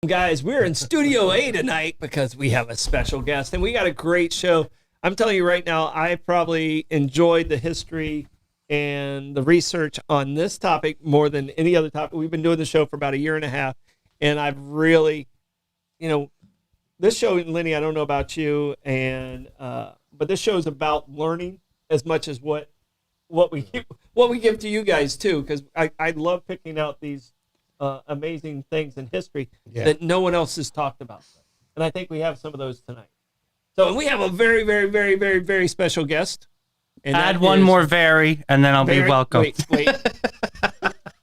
Guys, we're in Studio A tonight because we have a special guest, and we got a great show. I'm telling you right now, I probably enjoyed the history and the research on this topic more than any other topic. We've been doing the show for about a year and a half, and I've really, this show, Lenny, I don't know about you, but this show is about learning as much as what we give to you guys too, because I love picking out these amazing things in history that no one else has talked about, and I think we have some of those tonight. So we have a very, very, very, very, very special guest. And add one more very, and then I'll be welcome. Wait.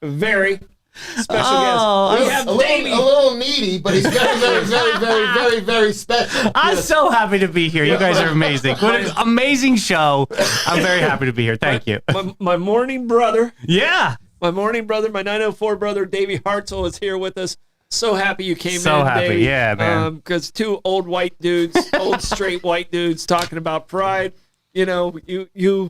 Very special guest. We have Davey. A little needy, but he's very, very, very, very, very, very special. I'm so happy to be here. You guys are amazing. What an amazing show. I'm very happy to be here. Thank you. My morning brother. Yeah. My morning brother, my 904 brother, Davey Hartzel, is here with us. So happy you came in, So happy, Davey. yeah, man. Because two old white dudes, old straight white dudes talking about pride. You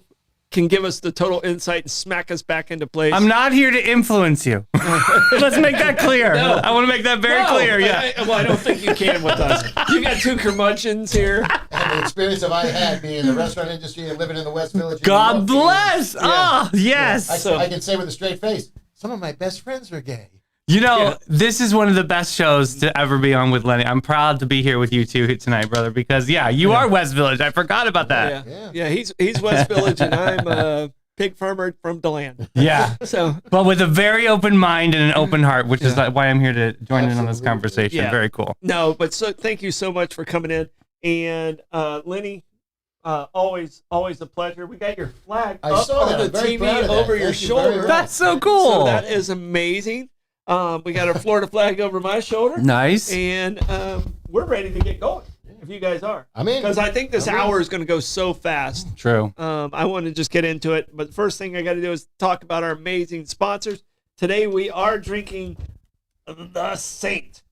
can give us the total insight and smack us back into place. I'm not here to influence you. Let's make that clear. No. I want to make that very clear. Yeah. I don't think you can with us. You got two curmudgeons here. And the experience that I had being in the restaurant industry and living in the West Village. God bless. Oh, yes. I can say with a straight face, some of my best friends are gay. This is one of the best shows to ever be on with Lenny. I'm proud to be here with you two tonight, brother, because, you are West Village. I forgot about that. Yeah, he's West Village, and I'm a pig farmer from DeLand. Yeah. But with a very open mind and an open heart, which is why I'm here to join in on this conversation. Yeah. Very cool. No, but thank you so much for coming in. And Lenny, always a pleasure. We got your flag up on the TV over your shoulder. That's so cool. So that is amazing. We got our Florida flag over my shoulder. Nice. And we're ready to get going, if you guys are. Because I think this hour is going to go so fast. True. I want to just get into it. But the first thing I got to do is talk about our amazing sponsors. Today we are drinking the Saint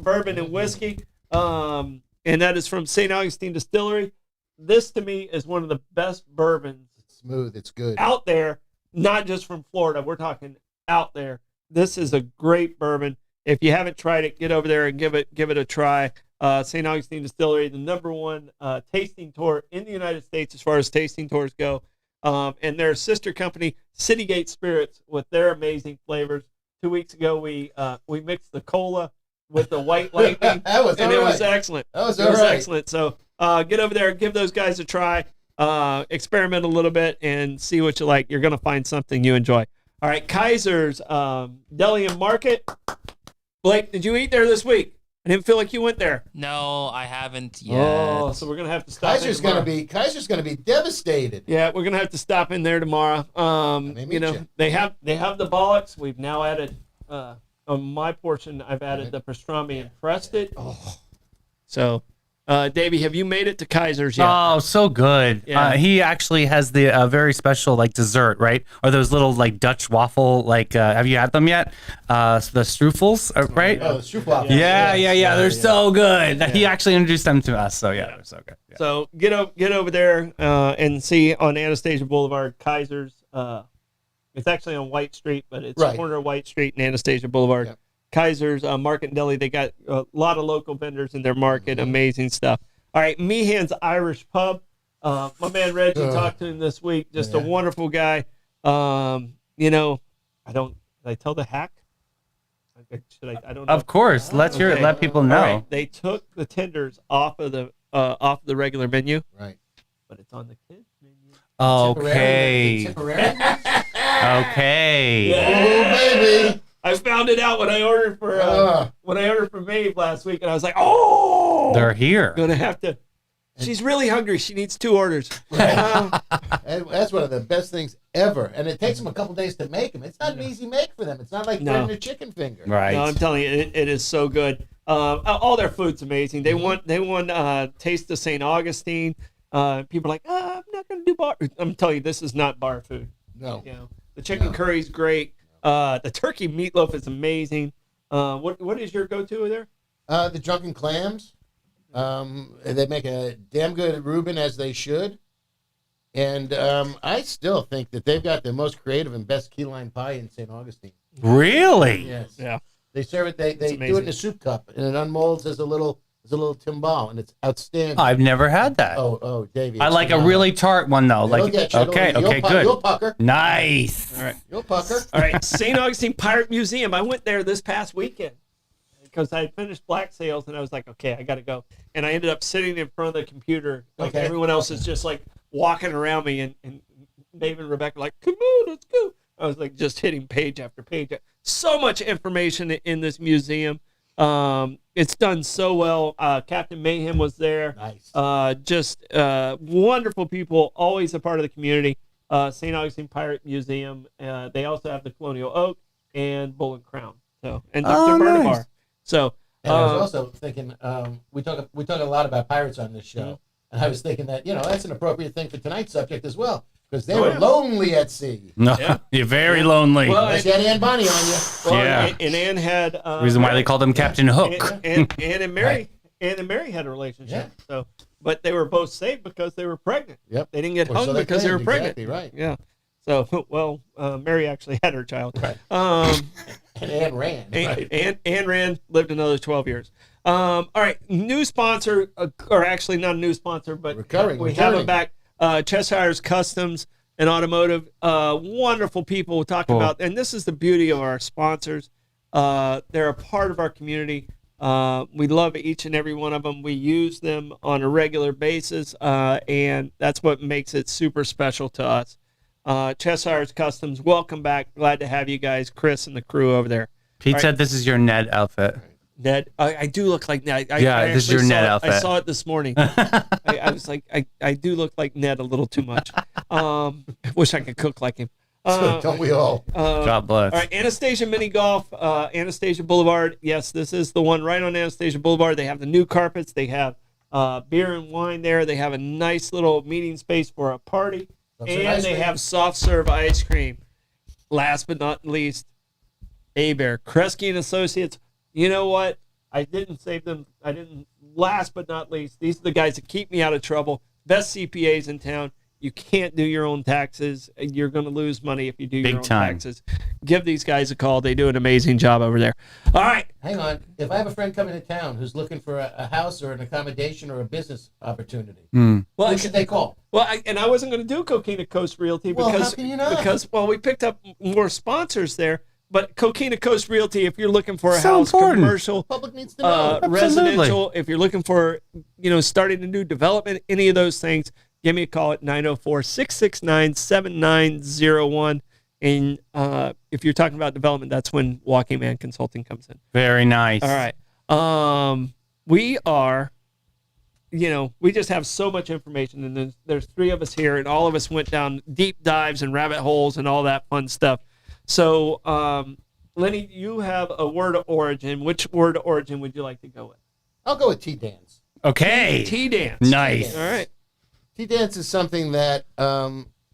Bourbon and Whiskey. And that is from St. Augustine Distillery. This, to me, is one of the best bourbons. It's smooth. It's good. Out there, not just from Florida. We're talking out there. This is a great bourbon. If you haven't tried it, get over there and give it a try. St. Augustine Distillery, the #1 tasting tour in the United States as far as tasting tours go. And their sister company, Citygate Spirits, with their amazing flavors. 2 weeks ago, we mixed the cola with the White Lightning, It was excellent. That was excellent. So get over there, give those guys a try, experiment a little bit, and see what you like. You're going to find something you enjoy. All right, Kaiser's Deli and Market. Blake, did you eat there this week? I didn't feel like you went there. No, I haven't yet. Oh, so we're gonna have to stop. Kaiser's gonna be devastated. Yeah, we're gonna have to stop in there tomorrow. They have the Bollox. We've now added on my portion. I've added the pastrami and pressed it. Oh, so. Davey, have you made it to Kaiser's yet? Oh, so good. Yeah. He actually has the very special dessert, right? Or those little Dutch waffle, have you had them yet? The strufels, right? Oh, the strufel. Yeah. They're so good. Yeah. He actually introduced them to us, so they're so good. Yeah. So get over there and see on Anastasia Boulevard, Kaiser's. It's actually on White Street, but it's corner of White Street and Anastasia Boulevard. Yep. Kaiser's Market and Deli, they got a lot of local vendors in their market. Amazing stuff. All right, Meehan's Irish Pub. My man Reggie talked to him this week. Just a wonderful guy. Did I tell the hack? I don't know. Of course. Let people know. Right. They took the tenders off of the regular menu. Right. But it's on the kids menu. Okay. Okay. Yeah. Oh, baby. I found it out when I ordered for Maeve last week, and I was like, "Oh, they're here." Gonna have to. She's really hungry. She needs 2 orders. That's one of the best things ever, and it takes them a couple days to make them. It's not an easy make for them. It's not like burning a chicken finger. Right. No, I'm telling you, it is so good. All their food's amazing. They won Taste of St. Augustine. People are like, I'm not gonna do bar. I'm telling you, this is not bar food. No. The chicken curry's great. The turkey meatloaf is amazing. What is your go-to there? The drunken clams. They make a damn good Reuben, as they should. And I still think that they've got the most creative and best key lime pie in St. Augustine. Really? Yes. Yeah. They serve it. They do it in amazing. a soup cup, and it unmolds as a little timbal, and it's outstanding. I've never had that. Oh, Davey. I it's like a phenomenal. really tart one though. It'll Like get you. okay, You'll good. You'll pucker. Nice. All right. You'll pucker. All right. St. Augustine Pirate Museum. I went there this past weekend because I had finished black sales, and I was like, okay, I got to go. And I ended up sitting in front of the computer. Like Okay. everyone else is just like walking around me, and Dave and Rebecca were like, come on, let's go. I was like just hitting page after page. So much information in this museum. It's done so well. Captain Meehan was there. Nice. Just wonderful people, always a part of the community. St. Augustine Pirate Museum. They also have the Colonial Oak and Bull and Crown. So and Dr. Barnabar. nice. So And I was also thinking, we talk a lot about pirates on this show, and I was thinking that that's an appropriate thing for tonight's subject as well, because they were lonely at sea. No, you're very lonely. Well, Unless you had Ann Bonny on you. well, Yeah. and Anne had Reason why they called him Captain Hook. and Mary Anne and Mary had a relationship. Yeah. So, but they were both saved because they were pregnant. Yep. They didn't get Or hung so they because they were claimed. pregnant. Exactly right. Yeah. So, well, Mary actually had her child. Right. And Ann ran. Right. Anne Rand lived another 12 years. All right, new sponsor, or actually not a new sponsor, but Returning. we have them back. Cheshire's Customs and Automotive. Wonderful people we'll talk about. And this is the beauty of our sponsors. They're a part of our community. We love each and every one of them. We use them on a regular basis, and that's what makes it super special to us. Cheshire's Customs, welcome back. Glad to have you guys, Chris and the crew over there. Pete said this is your Ned outfit. Ned, I do look like Ned. I This is your actually Ned saw it. outfit. I saw it this morning. I was like, I do look like Ned a little too much. Wish I could cook like him. Don't we all? God bless. All right, Anastasia Mini Golf, Anastasia Boulevard. Yes, this is the one right on Anastasia Boulevard. They have the new carpets. They have beer and wine there. They have a nice little meeting space for a party. And they have soft serve ice cream. Last but not least, Abare, Kresge and Associates. You know what? I didn't save them. I didn't. Last but not least, these are the guys that keep me out of trouble. Best CPAs in town. You can't do your own taxes. You're going to lose money if you do your own taxes. Give these guys a call. They do an amazing job over there. All right. Hang on. If I have a friend coming to town who's looking for a house or an accommodation or a business opportunity, Well, who should they call? Well, I wasn't going to do Coquina Coast Realty Well, because how can you not? because we picked up more sponsors there. But Coquina Coast Realty, if you're looking for a So house, important. commercial, Public needs to know. residential, if you're looking for, starting a new development, any of those things, give me a call at 904-669-7901. And if you're talking about development, that's when Walking Man Consulting comes in. Very nice. All right. We are, we just have so much information, and there's three of us here, and all of us went down deep dives and rabbit holes and all that fun stuff. So, Lenny, you have a word of origin. Which word of origin would you like to go with? I'll go with tea dance. Okay. Tea dance. Nice. All right. Tea dance is something that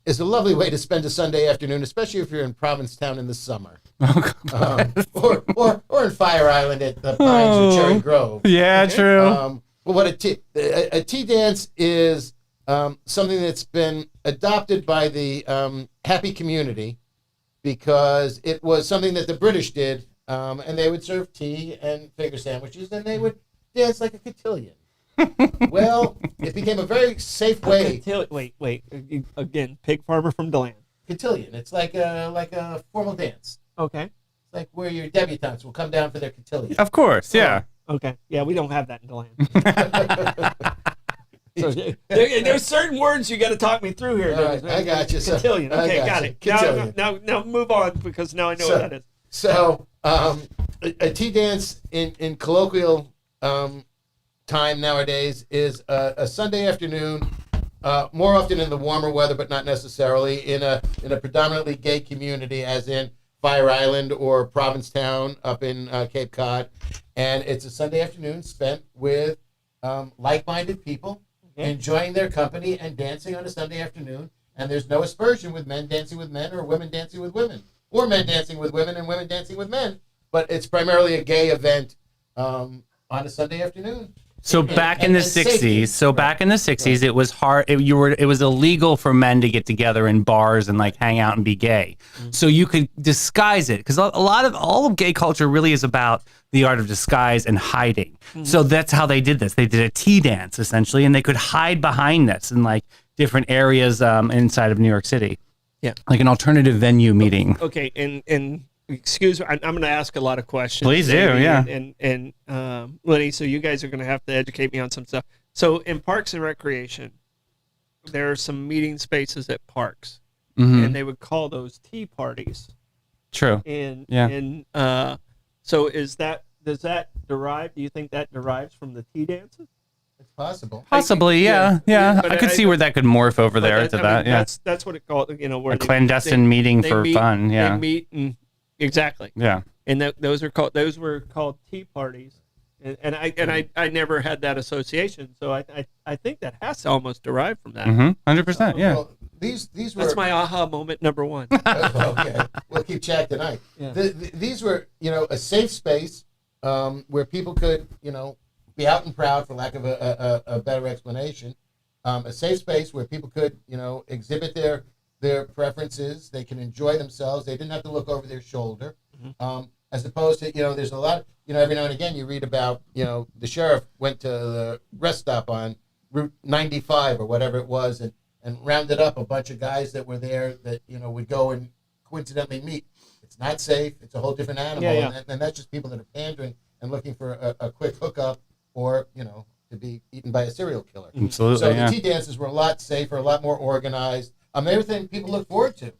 is a lovely way to spend a Sunday afternoon, especially if you're in Provincetown in the summer, or in Fire Island at the Pines or Cherry Grove. Yeah, true. But what a tea dance is something that's been adopted by the happy community, because it was something that the British did, and they would serve tea and finger sandwiches, and they would dance like a cotillion. Well, it became a very safe way. Wait. Again, pig farmer from DeLand. Cotillion. It's like a formal dance. Okay. It's like where your debutantes will come down for their cotillion. Of course, yeah. Okay. Yeah, we don't have that in DeLand. So, there's certain words you got to talk me through here. All right, I got you. Cotillion. Okay, got it. Cotillion. Now move on, because now I know what that is. So, a tea dance in colloquial time nowadays is a Sunday afternoon, more often in the warmer weather, but not necessarily in a predominantly gay community, as in Fire Island or Provincetown up in Cape Cod, and it's a Sunday afternoon spent with like-minded people, enjoying their company and dancing on a Sunday afternoon. And there's no aspersion with men dancing with men or women dancing with women, or men dancing with women and women dancing with men. But it's primarily a gay event on a Sunday afternoon. So back in the and safety. 60s, back in the 60s, it was hard. It was illegal for men to get together in bars and like hang out and be gay. So you could disguise it because all of gay culture really is about the art of disguise and hiding. So that's how they did this. They did a tea dance essentially, and they could hide behind this in like different areas inside of New York City. Yeah, like an alternative venue meeting. Okay, and excuse me, I'm going to ask a lot of questions. Please do, Davey yeah. And Lenny, so you guys are going to have to educate me on some stuff. So in Parks and Recreation, there are some meeting spaces at parks, and they would call those tea parties. True. And Yeah. And so does that derive? Do you think that derives from the tea dances? It's possible. Possibly, Yeah. yeah. But I could see where that could morph over there to that. Yeah, that's what it called. Where a clandestine meeting for meet, fun. Yeah, they meet and exactly. yeah. And those were called tea parties, and I never had that association. So I think that has to almost derive from that. 100%. Yeah. Well, these were. That's my aha moment number one. Okay, we'll keep track tonight. Yeah. These were, a safe space where people could, be out and proud, for lack of a better explanation. A safe space where people could, exhibit their preferences. They can enjoy themselves. They didn't have to look over their shoulder. As opposed to, there's a lot, every now and again you read about, the sheriff went to the rest stop on Route 95 or whatever it was and rounded up a bunch of guys that were there that, would go and coincidentally meet. It's not safe. It's a whole different animal. Yeah. And that's just people that are pandering and looking for a quick hookup or, to be eaten by a serial killer. Absolutely, So yeah. the tea dances were a lot safer, a lot more organized. Everything people look forward to.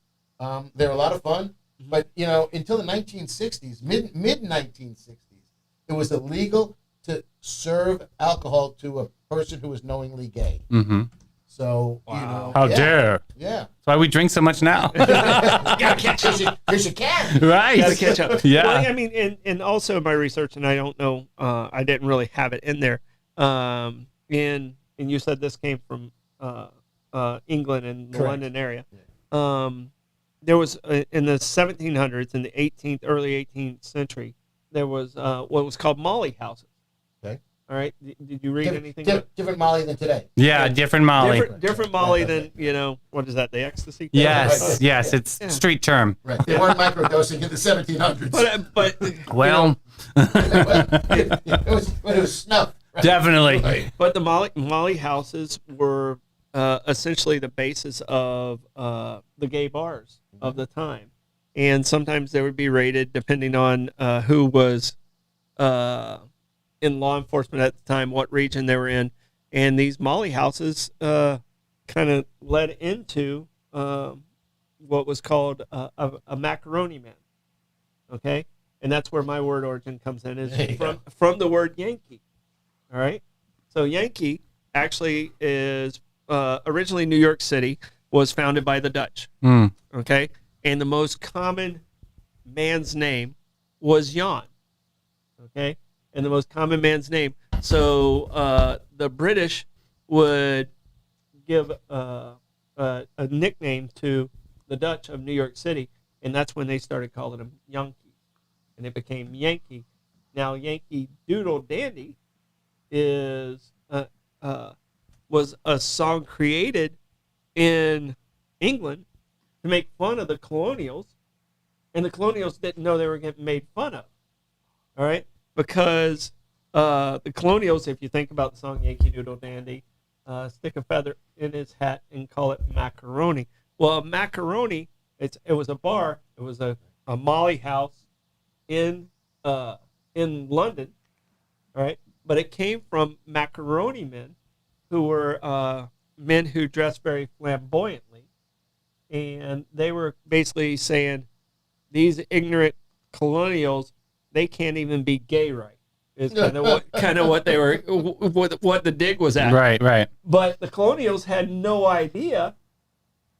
They're a lot of fun. But, until the 1960s, mid 1960s, it was illegal to serve alcohol to a person who was knowingly gay. So, How dare? Yeah. That's why we drink so much now. Gotta catch it because you can. Right. Got to catch up. Yeah. Well, I mean, and also my research, and I don't know, I didn't really have it in there. And you said this came from England and the Correct. London area. There was in the 1700s, in the early 18th century, there was what was called Molly houses. Okay. All right. Did you read anything? about Different Molly than today. Yeah, different Molly. different Molly than what is that? The ecstasy? Yes, yes. It's street term. Right. They weren't microdosing in the 1700s. But Well, it was snuff. Right? definitely. Right. But the Molly houses were essentially the basis of the gay bars of the time, and sometimes they would be raided depending on who was in law enforcement at the time, what region they were in, and these Molly houses kind of led into what was called a macaroni man. Okay, and that's where my word origin comes in, is from the word Yankee. All right, so Yankee actually is originally New York City, was founded by the Dutch. Okay, and the most common man's name was Jan. Okay, and the most common man's name. So the British would give a nickname to the Dutch of New York City, and that's when they started calling him Yankee, and it became Yankee. Now Yankee Doodle Dandy was a song created in England to make fun of the colonials, and the colonials didn't know they were getting made fun of. All right, because the colonials, if you think about the song Yankee Doodle Dandy, stick a feather in his hat and call it macaroni. Well, a macaroni, it was a bar, it was a Molly house in London, all right, but it came from macaroni men, who were men who dressed very flamboyantly, and they were basically saying, these ignorant colonials, they can't even be gay right. Is kind of what they were, what the dig was at. Right. But the colonials had no idea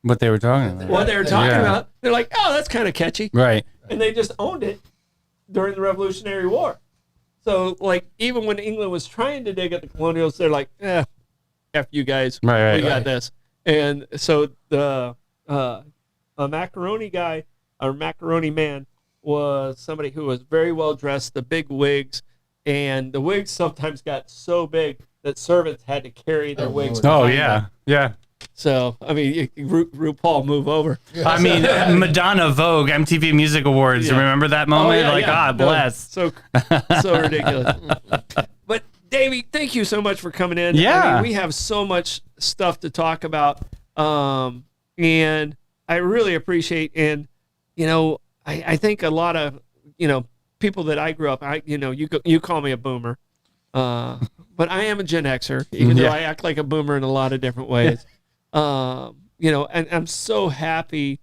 What they were talking about. what they were talking about. They're like, oh, that's kind of catchy, Right. and they just owned it during the Revolutionary War. So, like, even when England was trying to dig at the colonials, they're like, F you guys, Right. we got this. And so the a macaroni guy, or macaroni man, was somebody who was very well dressed, the big wigs, and the wigs sometimes got so big that servants had to carry their wigs. Oh behind yeah, them. yeah. So I mean, RuPaul, move over. I mean, Madonna, Vogue, MTV Music Awards. Yeah. Remember that moment? Oh, yeah, God bless. No, so ridiculous. But Davey, thank you so much for coming in. Yeah. I mean, we have so much stuff to talk about, and I really appreciate. And I think a lot of people that I grew up. You call me a boomer, but I am a Gen Xer, even though I act like a boomer in a lot of different ways. And I'm so happy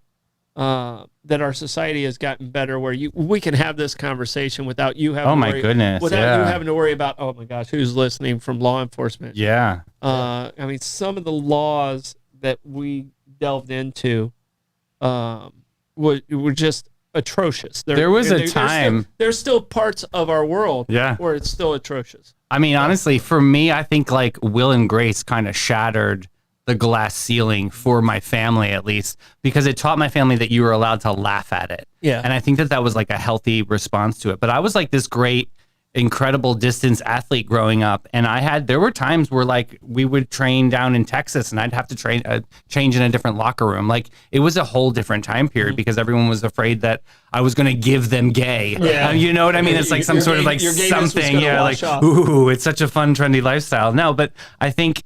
that our society has gotten better, where we can have this conversation without you having. Oh my goodness! Without you having to worry about, oh my gosh, who's listening from law enforcement? Yeah. I mean, some of the laws that we delved into were just atrocious. There was a time. There's still parts of our world where it's still atrocious. I mean, honestly, for me, I think like Will and Grace kind of shattered the glass ceiling for my family, at least, because it taught my family that you were allowed to laugh at it. Yeah. And I think that was like a healthy response to it. But I was like this great, incredible distance athlete growing up. And there were times where like we would train down in Texas and I'd have to change in a different locker room. Like it was a whole different time period because everyone was afraid that I was going to give them gay. Yeah. You know what I mean? It's like some sort of like something. Yeah. Like, ooh, it's such a fun, trendy lifestyle. No, but I think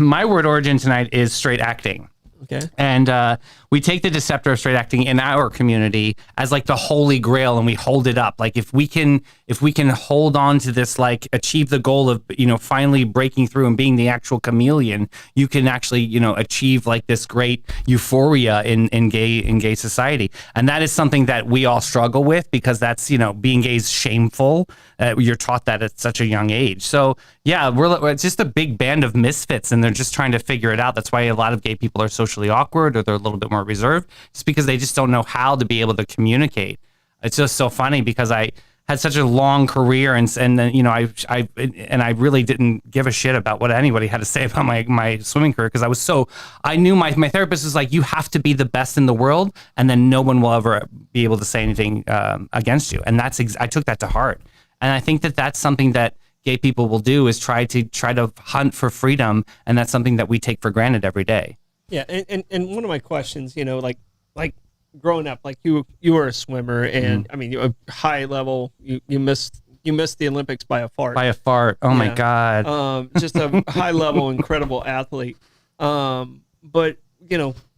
my word origin tonight is straight acting. Okay. And we take the deceptor of straight acting in our community as like the holy grail, and we hold it up. Like if we can hold on to this, like achieve the goal of finally breaking through and being the actual chameleon, you can actually achieve like this great euphoria in gay society. And that is something that we all struggle with because that's being gay is shameful. You're taught that at such a young age. So yeah, it's just a big band of misfits, and they're just trying to figure it out. That's why a lot of gay people are socially awkward, or they're a little bit more reserved. It's because they just don't know how to be able to communicate. It's just so funny because I had such a long career, and then I really didn't give a shit about what anybody had to say about my swimming career, because I knew my therapist was like, you have to be the best in the world, and then no one will ever be able to say anything against you. And I took that to heart, and I think that that's something that gay people will do, is try to hunt for freedom, and that's something that we take for granted every day. Yeah, and one of my questions, like growing up, like you were a swimmer, and I mean, you're a high level. You missed the Olympics by a fart. By a fart. Oh my God. Just a high level, incredible athlete. But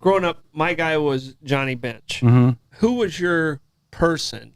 growing up, my guy was Johnny Bench. Mm-hmm. Who was your person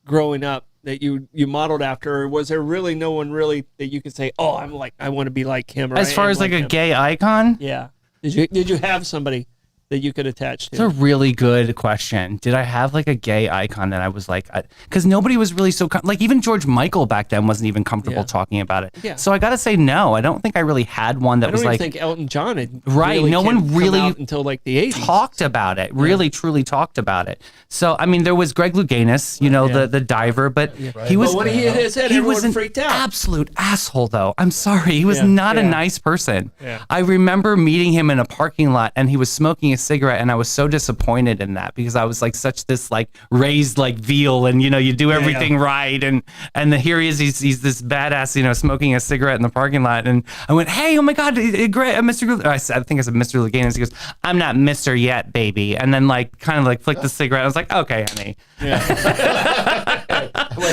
growing up that you modeled after, or was there really no one really that you could say, oh, I want to be like him? Or as far as like a gay icon? Yeah. Did you have somebody that you could attach to? That's a really good question. Did I have like a gay icon that I was like, because nobody was really like even George Michael back then wasn't even comfortable talking about it. Yeah. So I got to say no. I don't think I really had one that was like. I don't even think Elton John had right. No one really until like the 80s talked about it. Really, truly talked about it. So I mean, there was Greg Louganis, the diver, but he was. But when he hit his head, everyone freaked out. Absolute asshole, though. I'm sorry, he was not a nice person. Yeah. I remember meeting him in a parking lot, and he was smoking a cigarette, and I was so disappointed in that, because I was like such this like raised like veal, and you do everything right, and here he is, he's this badass, smoking a cigarette in the parking lot, and I went, hey, oh my God, great, Mr. I think I said Mr. Louganis. He goes, I'm not Mr. yet, baby, and then like kind of like flicked the cigarette. I was like, okay, honey. Yeah.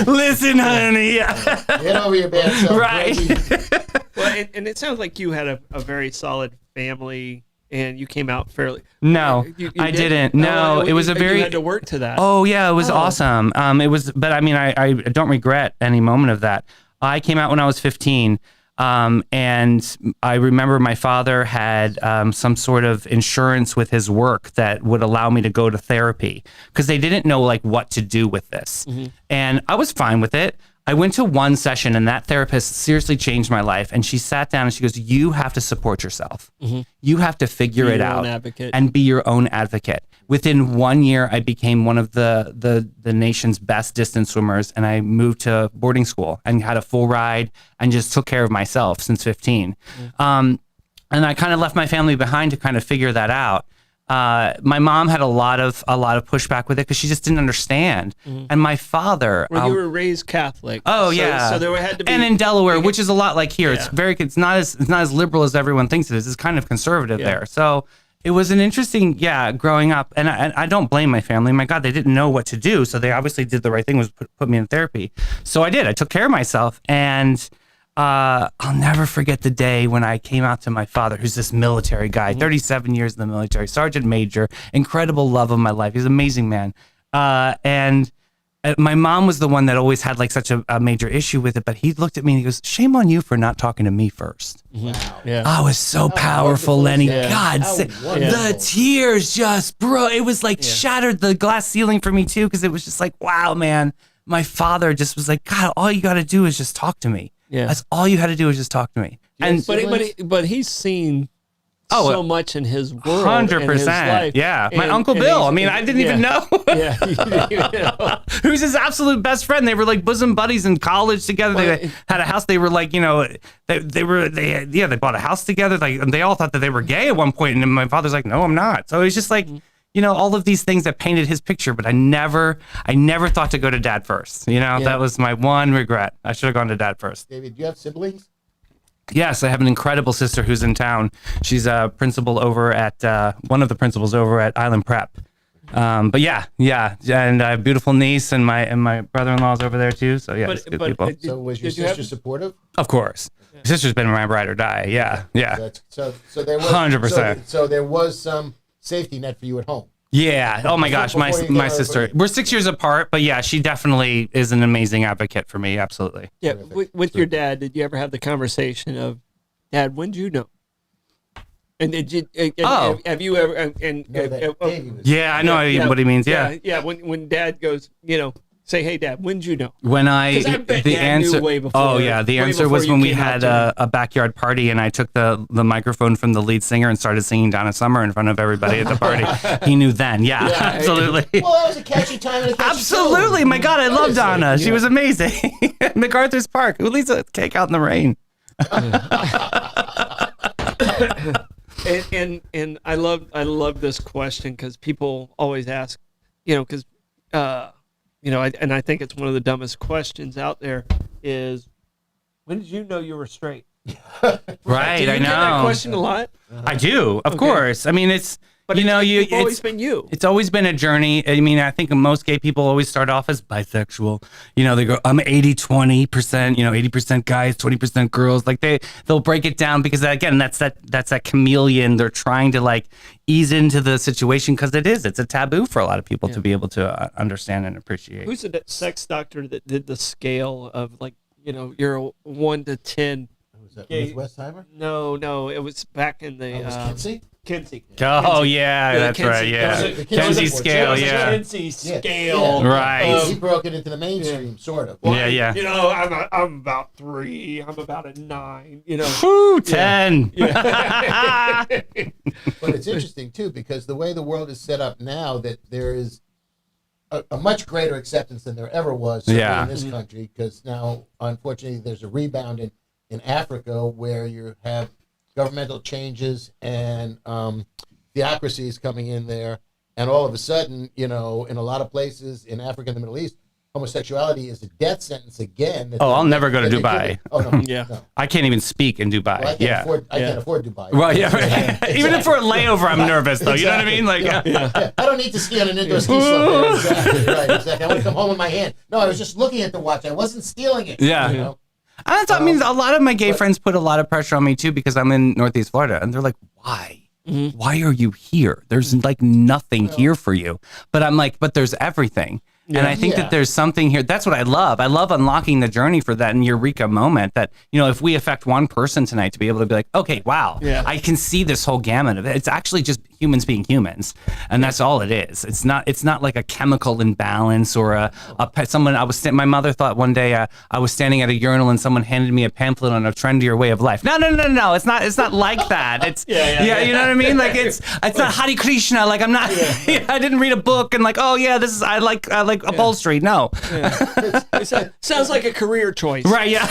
Listen, honey. Get over your bad self. Right. Well, and it sounds like you had a very solid family, and you came out fairly. No, you I didn't. No, it was a very. You had to work to that. Oh yeah, it was awesome. It was, but I mean, I don't regret any moment of that. I came out when I was 15. And I remember my father had some sort of insurance with his work that would allow me to go to therapy, because they didn't know like what to do with this. Mm-hmm. And I was fine with it. I went to one session, and that therapist seriously changed my life. And she sat down and she goes, you have to support yourself. Mm-hmm. You have to figure it out and be your own advocate. Within 1 year, I became one of the nation's best distance swimmers, and I moved to boarding school and had a full ride and just took care of myself since 15. Mm-hmm. And I kind of left my family behind to kind of figure that out. my mom had a lot of pushback with it because she just didn't understand. And my father, Well, you were raised Catholic. oh so, yeah, So there had to be. and in Delaware, which is a lot like here, Yeah. it's not as liberal as everyone thinks it is. It's kind of conservative there. So it was an interesting, growing up, and I don't blame my family. My God, they didn't know what to do, so they obviously did the right thing, was put me in therapy. So I did. I took care of myself, and I'll never forget the day when I came out to my father, who's this military guy, 37 years in the military, sergeant major, incredible love of my life. He's an amazing man, and my mom was the one that always had like such a major issue with it, but he looked at me and he goes, "Shame on you for not talking to me first." Wow. Yeah. Oh, it was so powerful, wonderful Lenny. is that? God, How the wonderful. tears just, bro, it was like shattered the glass ceiling for me too, because it was just like, wow, man. My father just was like, God, all you got to do is just talk to me. Yeah. That's all you had to do is just talk to me. And But he's seen so much in his world, 100%. Yeah. My Uncle Bill. I mean, I didn't even know. Yeah. You didn't even know. Who's his absolute best friend. They were like bosom buddies in college together. They had a house. They were like, you know, they bought a house together. Like, and they all thought that they were gay at one point. And my father's like, no, I'm not. So it's just like, you know, all of these things that painted his picture, but I never thought to go to dad first. You know, that was my one regret. I should have gone to dad first. David, do you have siblings? Yes, I have an incredible sister who's in town. She's a principal over at one of the principals over at Island Prep. But yeah, and I have a beautiful niece, and my brother-in-law's over there too. So yeah, it's good people. So was your sister supportive? Of course, sister's been my ride or die. Yeah. So there was 100%. So there was some safety net for you at home. Yeah. Oh my gosh, my sister. We're 6 years apart, but yeah, she definitely is an amazing advocate for me. Absolutely. Yeah. With your dad, did you ever have the conversation of, Dad, when did you know? And did you? Have you ever? Yeah, I know what he means. Yeah. Yeah. When Dad goes, you know, say, "Hey, Dad, when did you know?" When I bet the Dad answer, knew way before, oh yeah, the way answer before was you when we came had out to a backyard party, and I took the microphone from the lead singer and started singing Donna Summer in front of everybody at the party. He knew then. Yeah, absolutely. Well, that was a catchy time and a catchy Absolutely. tune. My God, I love Donna. She was amazing. MacArthur's Park. Who leaves a cake out in the rain? And I love this question because people always ask, you know, because you know, and I think it's one of the dumbest questions out there is, when did you know you were straight? Right, Do you I get that know. question a lot? I do, of course. I mean, it's, But you know, it's always been you. It's always been a journey. I mean, I think most gay people always start off as bisexual. You know, they go, I'm 80-20%, you know, 80% guys, 20% girls. Like they'll break it down because again, that's that chameleon. They're trying to like ease into the situation because it's a taboo for a lot of people to be able to understand and appreciate. Who's the sex doctor that did the scale of, like, you know, you're a 1 to 10? Was that Gay- Westheimer? No, it was back in the Was Kinsey? Kinsey. Oh yeah, that's Kinsey. right. Yeah, The Kinsey Kinsey report. scale. It was a Yeah, Kinsey scale. Right. He broke it into the mainstream, sort of. Well, Yeah. You know, I'm about 3. I'm about a 9. You know. Woo, 10. But it's interesting too because the way the world is set up now, that there is a much greater acceptance than there ever was certainly in this country. Because now, unfortunately, there's a rebound in Africa where you have governmental changes and theocracies coming in there, and all of a sudden, you know, in a lot of places in Africa and the Middle East, homosexuality is a death sentence again. Oh, I'll never go to Dubai. Oh no, Yeah. no. I can't even speak in Dubai. Well, I can't afford Dubai. Well, yeah. Right. Even if for a layover, I'm nervous though. You know what I mean? Like, I don't need to ski on an indoor ski slope. Exactly. Right. Exactly. I want to come home with my hand. No, I was just looking at the watch. I wasn't stealing it. Yeah. You know? I mean, a lot of my gay friends put a lot of pressure on me too because I'm in Northeast Florida, and they're like, "Why? Why are you here? There's like nothing here for you." But I'm like, "But there's everything." And I think that there's something here. That's what I love. I love unlocking the journey for that eureka moment that, you know, if we affect one person tonight to be able to be like, okay, wow, I can see this whole gamut of it. It's actually just humans being humans. And that's all it is. It's not like a chemical imbalance or someone. My mother thought one day I was standing at a urinal and someone handed me a pamphlet on a trendier way of life. No. It's not like that. It's you know what I mean? Like it's not Hare Krishna. Like I'm not, I didn't read a book and like, oh yeah, this is, I like upholstery. No. It sounds like a career choice. Right. Yeah.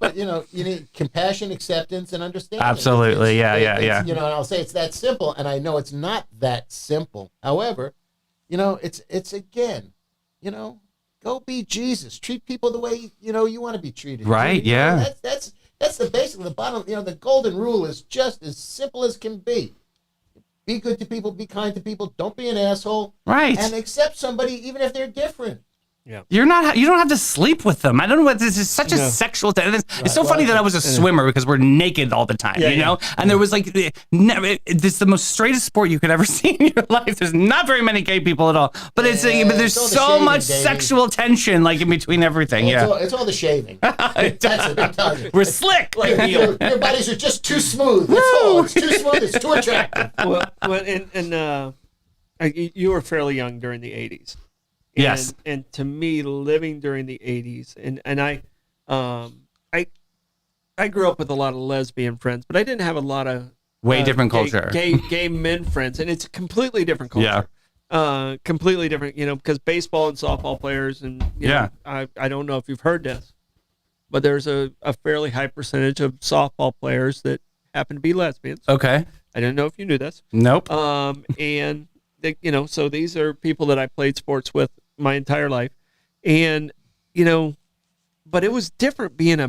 But you need compassion, acceptance, and understanding. Absolutely, yeah. And I'll say it's that simple, and I know it's not that simple. However, it's again, go be Jesus. Treat people the way you want to be treated. Right? Yeah. That's the basic. The bottom. The golden rule is just as simple as can be. Be good to people. Be kind to people. Don't be an asshole. Right. And accept somebody even if they're different. Yeah. You don't have to sleep with them. I don't know what this is such a sexual thing. It's so funny that I was a swimmer because we're naked all the time, And there was it's the most straightest sport you could ever see in your life. There's not very many gay people at all, but but there's so much sexual tension like in between everything. It's all the shaving. That's it. I'm telling you. We're slick. Your bodies are just too smooth. That's all. It's too smooth. It's too attractive. You were fairly young during the 80s. Yes. And to me, living during the 80s, and I grew up with a lot of lesbian friends, but I didn't have a lot of different culture. Gay men friends, and it's a completely different culture. Yeah. Completely different, because baseball and softball players, and I don't know if you've heard this, but there's a fairly high percentage of softball players that happen to be lesbians. Okay. I didn't know if you knew this. Nope. And so these are people that I played sports with my entire life, and but it was different being a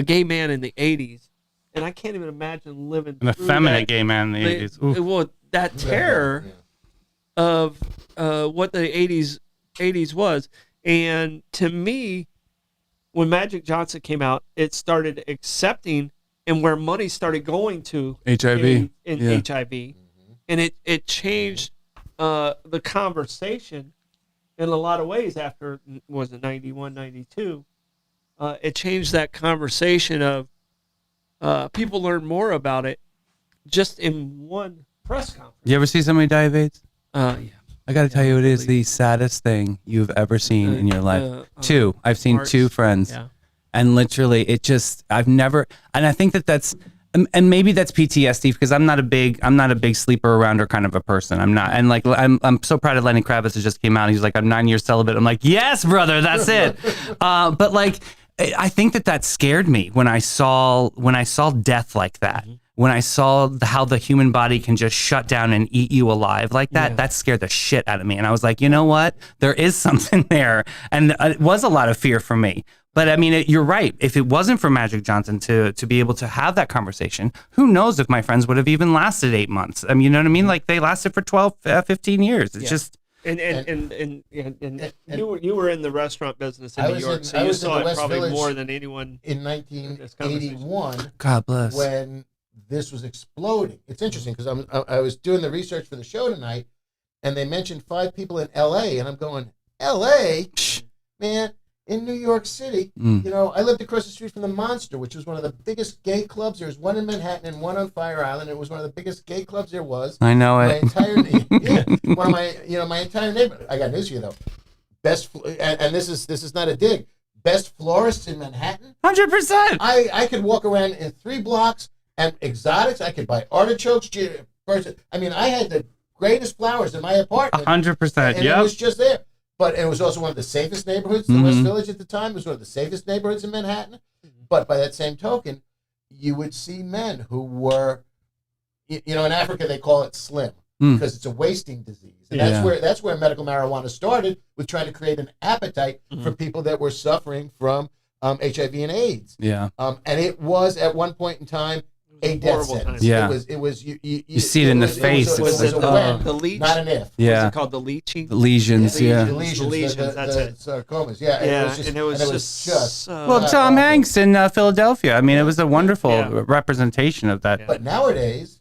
gay man in the 80s, and I can't even imagine living an effeminate gay man in the 80s. Well, that terror of what the 80s was, and to me, when Magic Johnson came out, it started accepting and where money started going to HIV in HIV, and it changed the conversation in a lot of ways after, was it 91, 92? It changed that conversation of people learned more about it just in one press conference. You ever see somebody die of AIDS? Yeah. I got to tell you, it is the saddest thing you've ever seen in your life. I've seen two friends. Yeah. And literally, I've never, and I think that's, and maybe that's PTSD because I'm not a big sleeper arounder kind of a person. I'm not, and I'm so proud of Lenny Kravitz who just came out. He's like, I'm 9 years celibate. I'm like, yes, brother, that's it. But I think that scared me when I saw death like that. Mm-hmm. When I saw how the human body can just shut down and eat you alive like that, that scared the shit out of me. And I was like, you know what? There is something there. And it was a lot of fear for me. But I mean, you're right. If it wasn't for Magic Johnson to be able to have that conversation, who knows if my friends would have even lasted 8 months? I mean, you know what I mean? Like they lasted for 12, 15 years. It's just... And you were in the restaurant business in New York, so you saw it probably Village more than anyone in 1981. God bless. When this was exploding. It's interesting because I was doing the research for the show tonight, and they mentioned 5 people in L.A., and I'm going, L.A.? Man, in New York City, I lived across the street from the Monster, which was one of the biggest gay clubs. There was one in Manhattan and one on Fire Island. It was one of the biggest gay clubs there was. I know it. My entire neighborhood. I got news for you though. And this is not a dig. Best florists in Manhattan. 100%. I could walk around in 3 blocks and exotics. I could buy artichokes. I mean, I had the greatest flowers in my apartment. 100%. And it was just there. But it was also one of the safest neighborhoods. The West Village at the time was one of the safest neighborhoods in Manhattan. But by that same token, you would see men who were, in Africa they call it slim because it's a wasting disease. And that's where medical marijuana started, with trying to create an appetite for people that were suffering from HIV and AIDS. Yeah. And it was at one point in time a death sentence. Yeah. It was you see it in the face. It was a when, the leech? not an if. Was Yeah. it called the leeching? The lesions, The The lesions, that's the it. sarcomas, And it was just well, Tom Hanks in Philadelphia. I mean, it was a wonderful representation of that. But nowadays,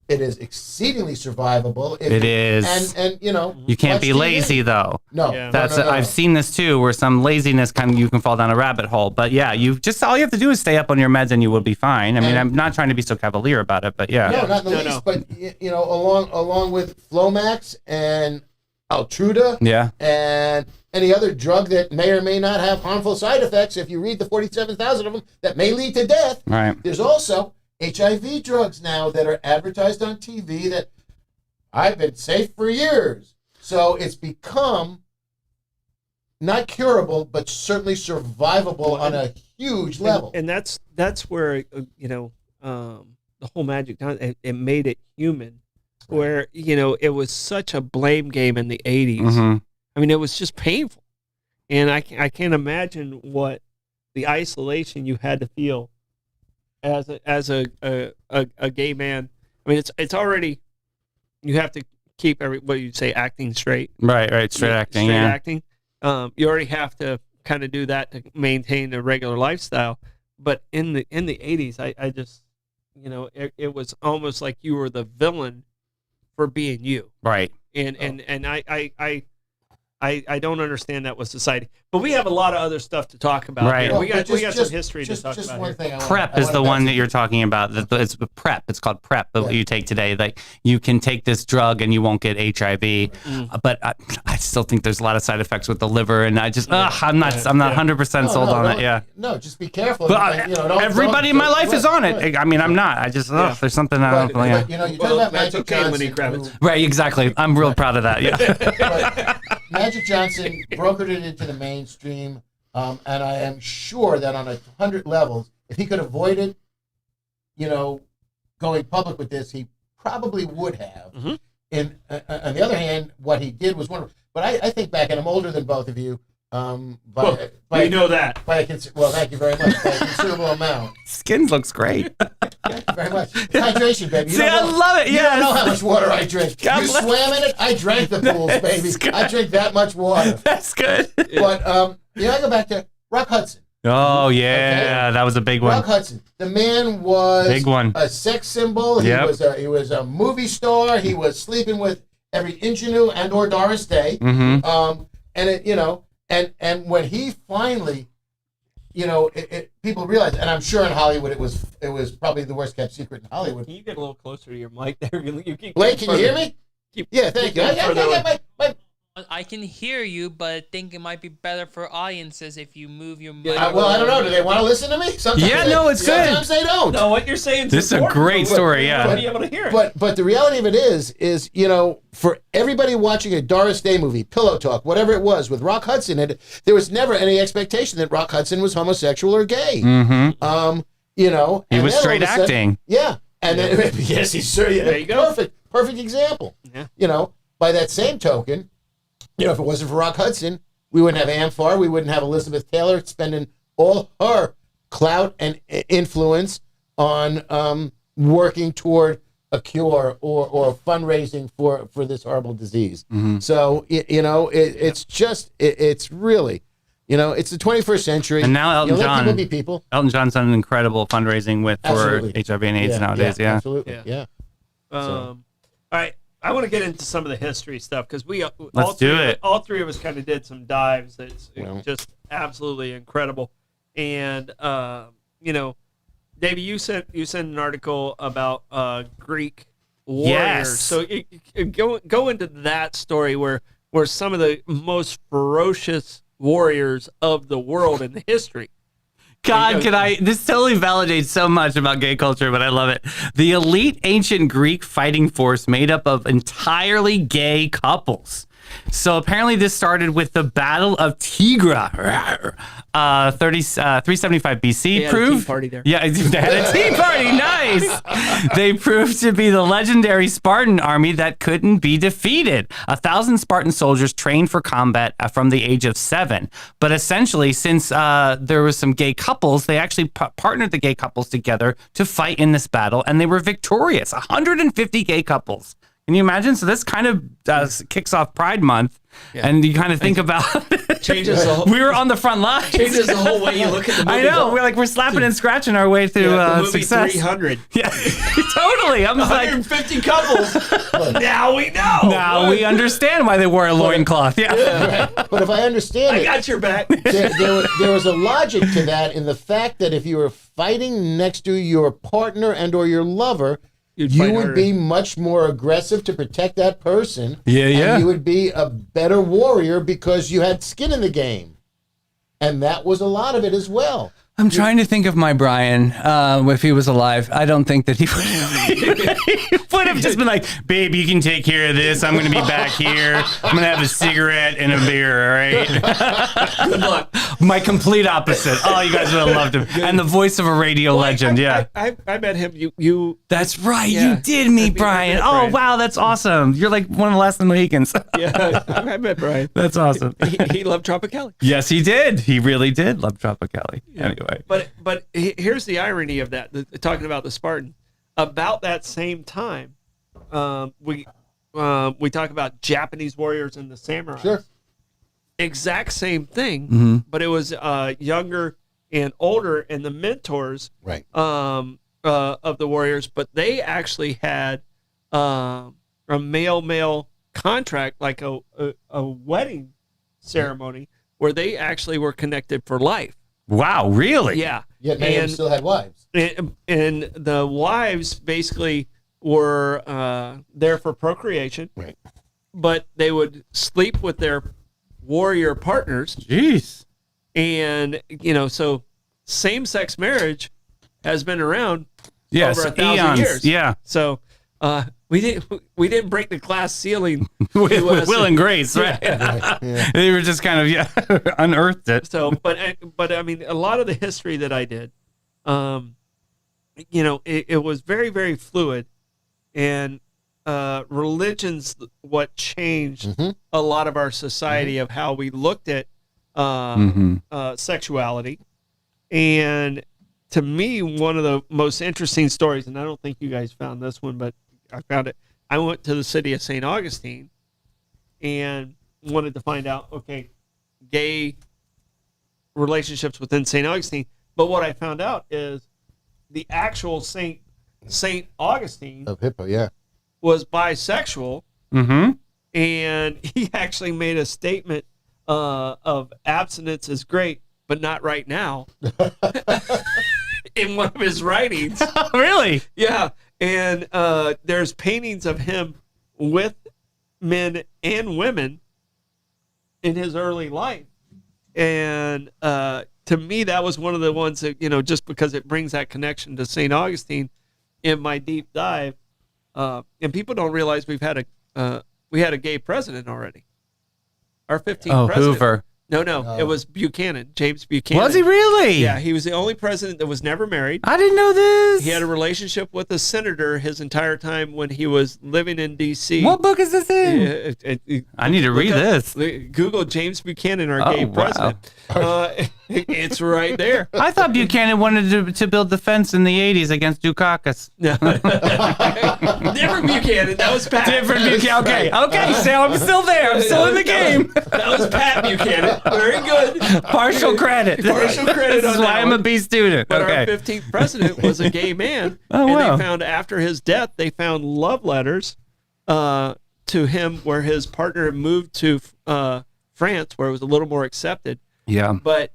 it is exceedingly survivable. It is. And you can't be lazy though. No. Yeah. That's no. I've seen this too, where some laziness you can fall down a rabbit hole. But yeah, all you have to do is stay up on your meds and you will be fine. I mean, I'm not trying to be so cavalier about it, but yeah. No, not in the least. But along with Flomax and Altruda, and any other drug that may or may not have harmful side effects, if you read the 47,000 of them that may lead to death, right. There's also HIV drugs now that are advertised on TV that I've been safe for years. So it's become not curable, but certainly survivable on a huge level. And that's where the whole Magic Johnson, it made it human, where it was such a blame game in the 80s. Mm-hmm. I mean, it was just painful, and I can't imagine what the isolation you had to feel as a gay man. I mean, it's already, you have to keep what you'd say, acting straight. Right, straight acting. Straight Yeah. acting. You already have to kind of do that to maintain a regular lifestyle. But in the 80s, I just, it was almost like you were the villain for being you. Right. And I don't understand that with society. But we have a lot of other stuff to talk about. Right. Here. Well, we got some history just to talk about. one Here. thing. PrEP is the one that you're talking about. It's PrEP. It's called PrEP. What you take today, like you can take this drug and you won't get HIV. But I still think there's a lot of side effects with the liver, and I'm not 100% sold on it. Yeah. No, just be careful. But everybody in my life is on it. I mean, I'm not. I just there's something I don't. But, you talk about Magic Johnson. Right. Exactly. I'm real proud of that. Yeah. But Magic Johnson brokered it into the mainstream, and I am sure that on 100 levels, if he could avoid it, going public with this, he probably would have. Mm-hmm. And on the other hand, what he did was wonderful. But I think back, and I'm older than both of you. We know that. Well, thank you very much. By a considerable amount. Skin looks great. Thank you very much. Hydration, baby. See, I love it. You don't know how much water I drink. God you bless. swam in it. I drank the pools, baby. Good. I drink that much water. That's good. But I go back to Rock Hudson. Oh yeah, that was a big one. Rock Hudson. The man was Big one. a sex symbol. Yep. He was a movie star. He was sleeping with every ingenue and or Doris Day. Mm-hmm. And when he finally, people realized, and I'm sure in Hollywood it was probably the worst kept secret in Hollywood. Can you get a little closer to your mic there? You keep Blake, can you hear me? Yeah, thank you. I can hear you, but I think it might be better for audiences if you move your mic. Well, I don't know. Do they want to listen to me? Sometimes it's good. Sometimes they don't. No, what you're saying is This is a important, great but story, we yeah. want to be able to hear it. But the reality of it is for everybody watching a Doris Day movie, Pillow Talk, whatever it was, with Rock Hudson in it, there was never any expectation that Rock Hudson was homosexual or gay. Mm-hmm. He was straight acting. Yeah, and then, yes, he's sure. There you go. Perfect example. Yeah. By that same token, if it wasn't for Rock Hudson, we wouldn't have Amphar, we wouldn't have Elizabeth Taylor spending all her clout and influence on working toward a cure or fundraising for this horrible disease. Mm-hmm. So it's really, it's the 21st century. And now Elton let John. people be people. Elton John's done incredible fundraising for Absolutely. HIV and AIDS nowadays. Yeah. Absolutely. Yeah. Yeah. All right, I want to get into some of the history stuff because all three of us kind of did some dives. It's just absolutely incredible. And Davey, you sent an article about Greek warriors. Yes. So go into that story where some of the most ferocious warriors of the world in the history. God, this totally validates so much about gay culture, but I love it. The elite ancient Greek fighting force made up of entirely gay couples. So apparently this started with the Battle of Tigra, 375 BC. They had a tea party there. Yeah, they had a tea party. Nice. They proved to be the legendary Spartan army that couldn't be defeated. 1,000 Spartan soldiers trained for combat from the age of 7. But essentially, since there was some gay couples, they actually partnered the gay couples together to fight in this battle, and they were victorious. 150 gay couples. Can you imagine? So this kind of kicks off Pride Month, and you kind of think about changes the whole, we were on the front lines. Changes the whole way you look at the movie. I know. We're slapping and scratching our way through the movie success. 300. Yeah, totally. I'm like 150 couples. Now we know. Now we understand why they wore a loincloth. Yeah. Right. But if I understand I got your back. there was a logic to that in the fact that if you were fighting next to your partner and or your lover, you would be much more aggressive to protect that person. Yeah. And you would be a better warrior because you had skin in the game. And that was a lot of it as well. I'm trying to think of my Brian, if he was alive. I don't think that he would have just been like, babe, you can take care of this. I'm going to be back here. I'm going to have a cigarette and a beer, all right? Good luck. My complete opposite. Oh, you guys would have loved him. And the voice of a radio legend, yeah. I met him. You. That's right. Yeah. You did meet Brian. Oh, Brian. wow. That's awesome. You're like one of the last of the Mohicans. Yeah, I met Brian. That's awesome. He loved Tropicali. Yes, he did. He really did love Tropicali. Yeah. Anyway. But here's the irony of that. Talking about the Spartan. About that same time, we talk about Japanese warriors and the samurai. Sure. Exact same thing, but it was younger and older, and the mentors Right. of the warriors. But they actually had a male contract, like a wedding ceremony, where they actually were connected for life. Wow, really? Yeah. Yet many of them still had wives. And the wives basically were there for procreation, Right. but they would sleep with their warrior partners. Jeez. And, so same-sex marriage has been around Yes, over 1,000 eons. years. Yeah. So we didn't break the glass ceiling With US. Will and Grace, right? Yeah. They were just kind of, unearthed it. So, but I mean, a lot of the history that I did, it was very, very fluid, and religion's what changed a lot of our society of how we looked at sexuality. And to me, one of the most interesting stories, and I don't think you guys found this one, but I found it. I went to the city of St. Augustine and wanted to find out, okay, gay relationships within St. Augustine. But what I found out is the actual St. Augustine Of Hippo, yeah. was bisexual, Mm-hmm. and he actually made a statement of abstinence is great, but not right now, in one of his writings. Really? Yeah, and there's paintings of him with men and women in his early life, and to me, that was one of the ones that, just because it brings that connection to St. Augustine in my deep dive, and people don't realize we had a gay president already. Our 15th president. Hoover. No, it was Buchanan, James Buchanan. Was he really? Yeah, he was the only president that was never married. I didn't know this. He had a relationship with a senator his entire time when he was living in D.C. What book is this in? I need to read this. Google James Buchanan, our gay wow. president. It's right there. I thought Buchanan wanted to build the fence in the 80s against Dukakis. Different Buchanan. That was Pat. Different Buchanan. Okay, so I'm still there. I'm still in the game. That was Pat Buchanan. Very good. Partial credit. Partial credit This is on why that I'm a one. B student. But Okay. our 15th president was a gay man. Oh, and wow. they found after his death, they found love letters to him where his partner had moved to France, where it was a little more accepted. Yeah. But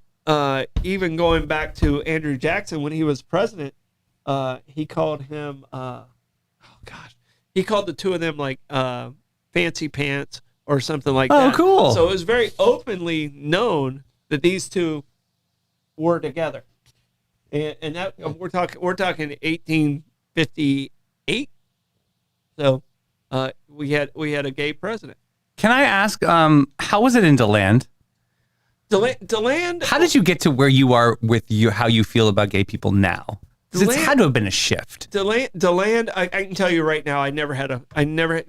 even going back to Andrew Jackson, when he was president, he called him, he called the two of them like fancy pants or something like that. Oh, cool. So it was very openly known that these two were together. And that we're talking 1858. So we had a gay president. Can I ask, how was it in DeLand? DeLand. How did you get to where you are with how you feel about gay people now? Because it's DeLand- had to have been a shift. DeLand, I can tell you right now, I never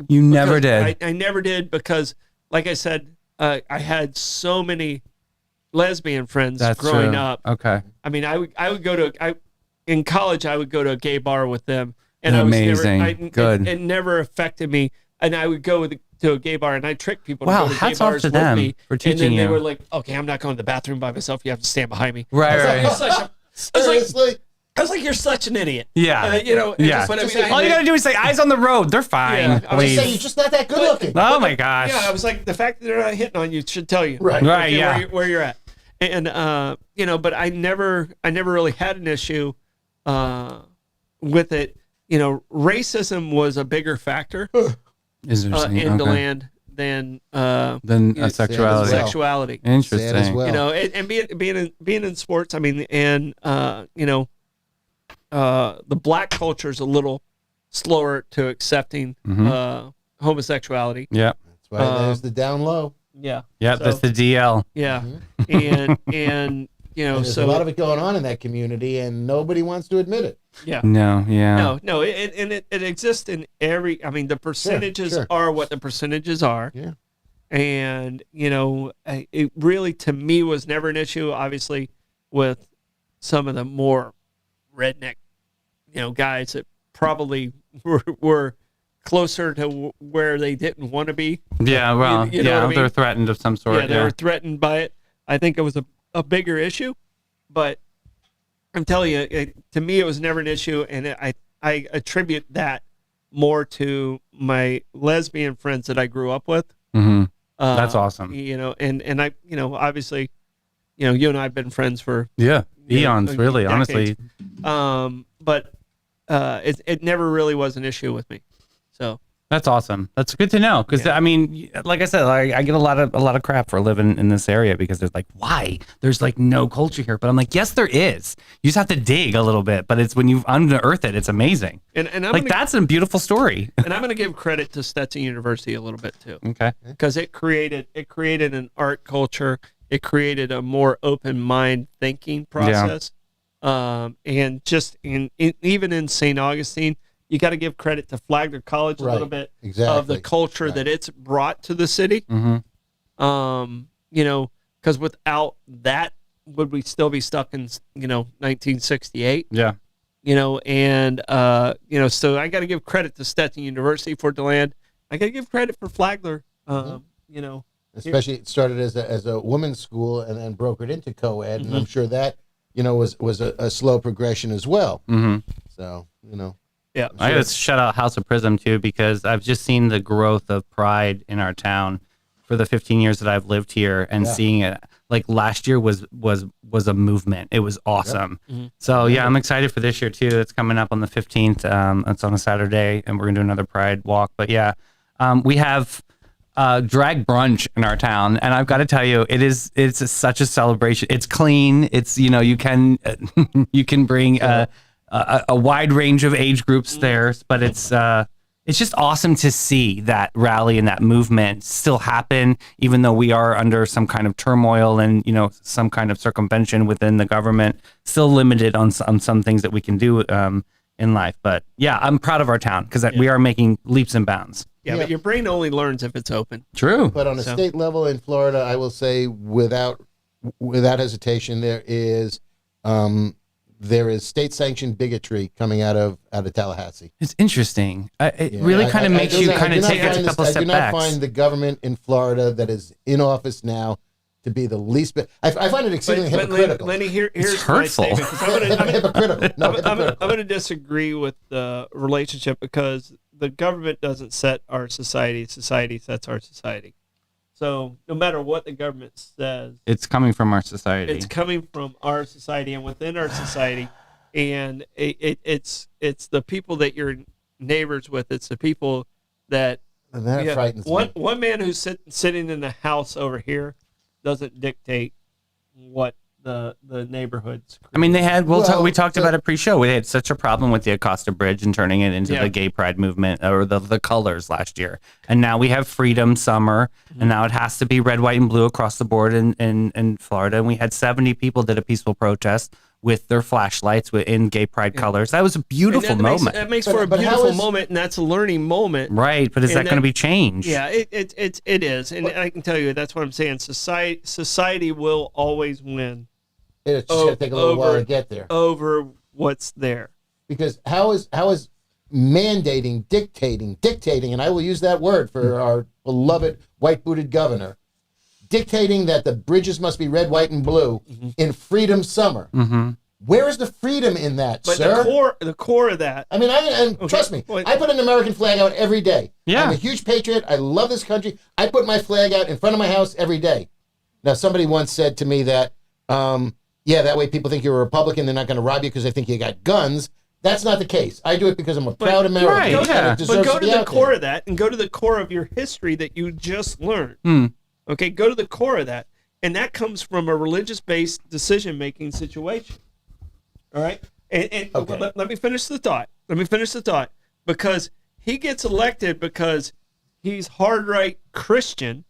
You never did. I never did because, like I said, I had so many lesbian friends growing true. up. Okay. I mean, I would go to in college. I would go to a gay bar with them, and Amazing. I was never, Good. It never affected me. And I would go to a gay bar, and I tricked people Wow, to go to gay hats off bars to with them me. for And then teaching they you. were like, "Okay, I'm not going to the bathroom by myself. You have to stand behind me." Right, I was right. like, Seriously? I was like, "You're such an idiot." Yeah. Yeah. But I mean, All you got to do is say, eyes on the road. They're fine. Yeah, I was please. Say you're just not that good looking. Oh, my gosh. Yeah, I was like, the fact that they're not hitting on you should tell you, Right. Right, okay, yeah. where you're at. And but I never really had an issue with it. Racism was a bigger factor Is there something- in okay. DeLand than sexuality. sexuality. Interesting. Sad as well. You know, and being in sports, I mean, and you know, the black culture is a little slower to accepting homosexuality. Yeah. That's why there's the down low. Yeah. Yeah, So, that's the DL. yeah. And you know, And there's so a lot of it going on in that community, and nobody wants to admit it. yeah. No, yeah. No, it exists in every. I mean, the percentages sure. are what the percentages are. Yeah. And you know, it really to me was never an issue. Obviously, with some of the more redneck, you know, guys that probably were closer to where they didn't want to be. Yeah, well, You know what I mean? they're threatened of some sort. Yeah, they were threatened by it. I think it was a bigger issue, but I'm telling you, to me, it was never an issue, and I attribute that more to my lesbian friends that I grew up with. Mm-hmm. That's awesome. You know, and I, you know, obviously, you know, you and I have been friends for Yeah, you know, eons, really, decades. honestly. But it never really was an issue with me. So That's awesome. That's good to know because I mean, like I said, I get a lot of crap for living in this area because there's like, why? There's like no culture here, but I'm like, yes, there is. You just have to dig a little bit, but it's when you unearth it, it's amazing. and I'm Like that's a beautiful story. and I'm going to give credit to Stetson University a little bit too. Okay. Because it created an art culture. It created a more open mind thinking process. And just even in St. Augustine, you got to give credit to Flagler College a little bit of the culture that it's brought to the city. Mm-hmm. You know, because without that, would we still be stuck in 1968? Yeah. You know, and you know, so I got to give credit to Stetson University for the land. I got to give credit for Flagler. You know, Especially it started as a women's school and then brokered into co-ed, and I'm sure that was a slow progression as well. Mm-hmm. So yeah. I gotta shout out House of Prism too because I've just seen the growth of Pride in our town for the 15 years that I've lived here and seeing it. Like last year was a movement. It was awesome. Mm-hmm. So yeah, I'm excited for this year too. It's coming up on the 15th. It's on a Saturday, and we're gonna do another Pride walk. But yeah, we have drag brunch in our town, and I've got to tell you, it's such a celebration. It's clean. It's you can bring a wide range of age groups there, but it's just awesome to see that rally and that movement still happen, even though we are under some kind of turmoil and some kind of circumvention within the government, still limited on some things that we can do in life. But yeah, I'm proud of our town because we are making leaps and bounds. Yeah, but your brain only learns if it's open. True. But on a state level in Florida, I will say without hesitation, there is state sanctioned bigotry coming out of Tallahassee. It's interesting. It really kind of makes you kind of take a couple steps back. I do not find the government in Florida that is in office now to be the least bit. I find it exceedingly hypocritical. Lenny, here's hurtful. my statement. Hypocritical. No, hypocritical. I'm going to disagree with the relationship because the government doesn't set our society. Society sets our society. So no matter what the government says, it's coming from our society. It's coming from our society and within our society, and it's the people that you're neighbors with. It's the people that frightens me. One man who's sitting in the house over here doesn't dictate what the neighborhoods. I mean, we talked about it pre-show. We had such a problem with the Acosta Bridge and turning it into the gay pride movement or the colors last year. And now we have Freedom Summer, and now it has to be red, white, and blue across the board in Florida. And we had 70 people did a peaceful protest with their flashlights in gay pride colors. That was a beautiful moment. That makes for a beautiful moment, and that's a learning moment. Right, but is that going to be changed? Yeah, it is. And I can tell you, that's what I'm saying. Society will always win. It's just going to take a little while to get there. Over what's there. Because how is mandating, dictating, and I will use that word for our beloved white-booted governor, dictating that the bridges must be red, white, and blue in Freedom Summer. Mm-hmm. Where is the freedom in that, but sir? The core of that. I mean, trust me, I put an American flag out every day. Yeah. I'm a huge patriot. I love this country. I put my flag out in front of my house every day. Now, somebody once said to me that, that way people think you're a Republican. They're not going to rob you because they think you got guns. That's not the case. I do it because I'm a proud American. right, and yeah. it deserves But go be to the out core there. of that, and go to the core of your history that you just learned. Hmm. Okay, go to the core of that, and that comes from a religious-based decision-making situation. All right, and Okay. let me finish the thought. Because he gets elected because he's hard right Christian.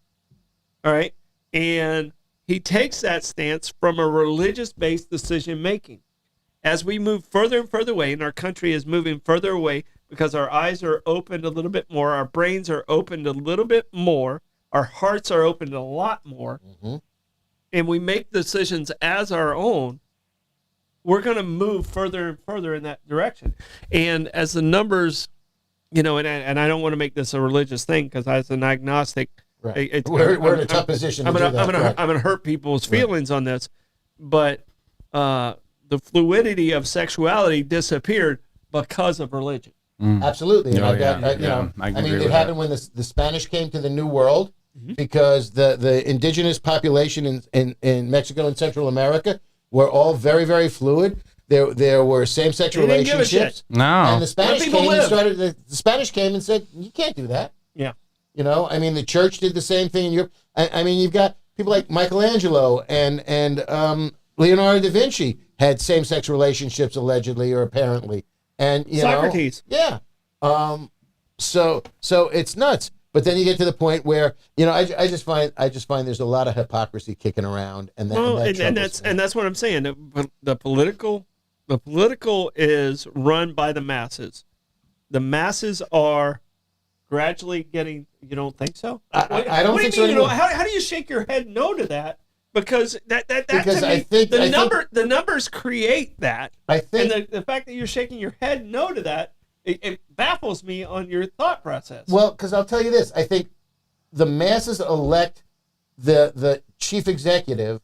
All right, and he takes that stance from a religious-based decision-making. As we move further and further away, and our country is moving further away because our eyes are opened a little bit more, our brains are opened a little bit more, our hearts are opened a lot more, and we make decisions as our own, we're going to move further and further in that direction. And as the numbers, and I don't want to make this a religious thing because as an agnostic, Right. We're in a tough position to do that. I'm going to hurt people's feelings on this, but the fluidity of sexuality disappeared because of religion. Absolutely. And Oh, I've got, yeah. I I can mean, agree it with happened when the Spanish came to the New World because the indigenous population in Mexico and Central America were all very, very fluid. There were same-sex They didn't give a relationships. shit. No. And the Spanish people came and live. started. The Spanish came and said, "You can't do that." Yeah. I mean, the church did the same thing in Europe. I mean, you've got people like Michelangelo and Leonardo da Vinci had same-sex relationships allegedly or apparently, and Socrates. Yeah. So it's nuts. But then you get to the point where I just find there's a lot of hypocrisy kicking around, and that's what I'm saying. The political is run by the masses. The masses are gradually getting. You don't think so? I don't think so mean, anymore. How do you shake your head no to that? Because Because to me, I think the numbers create that. I think And the fact that you're shaking your head no to that, it baffles me on your thought process. Well, because I'll tell you this, I think the masses elect the chief executive,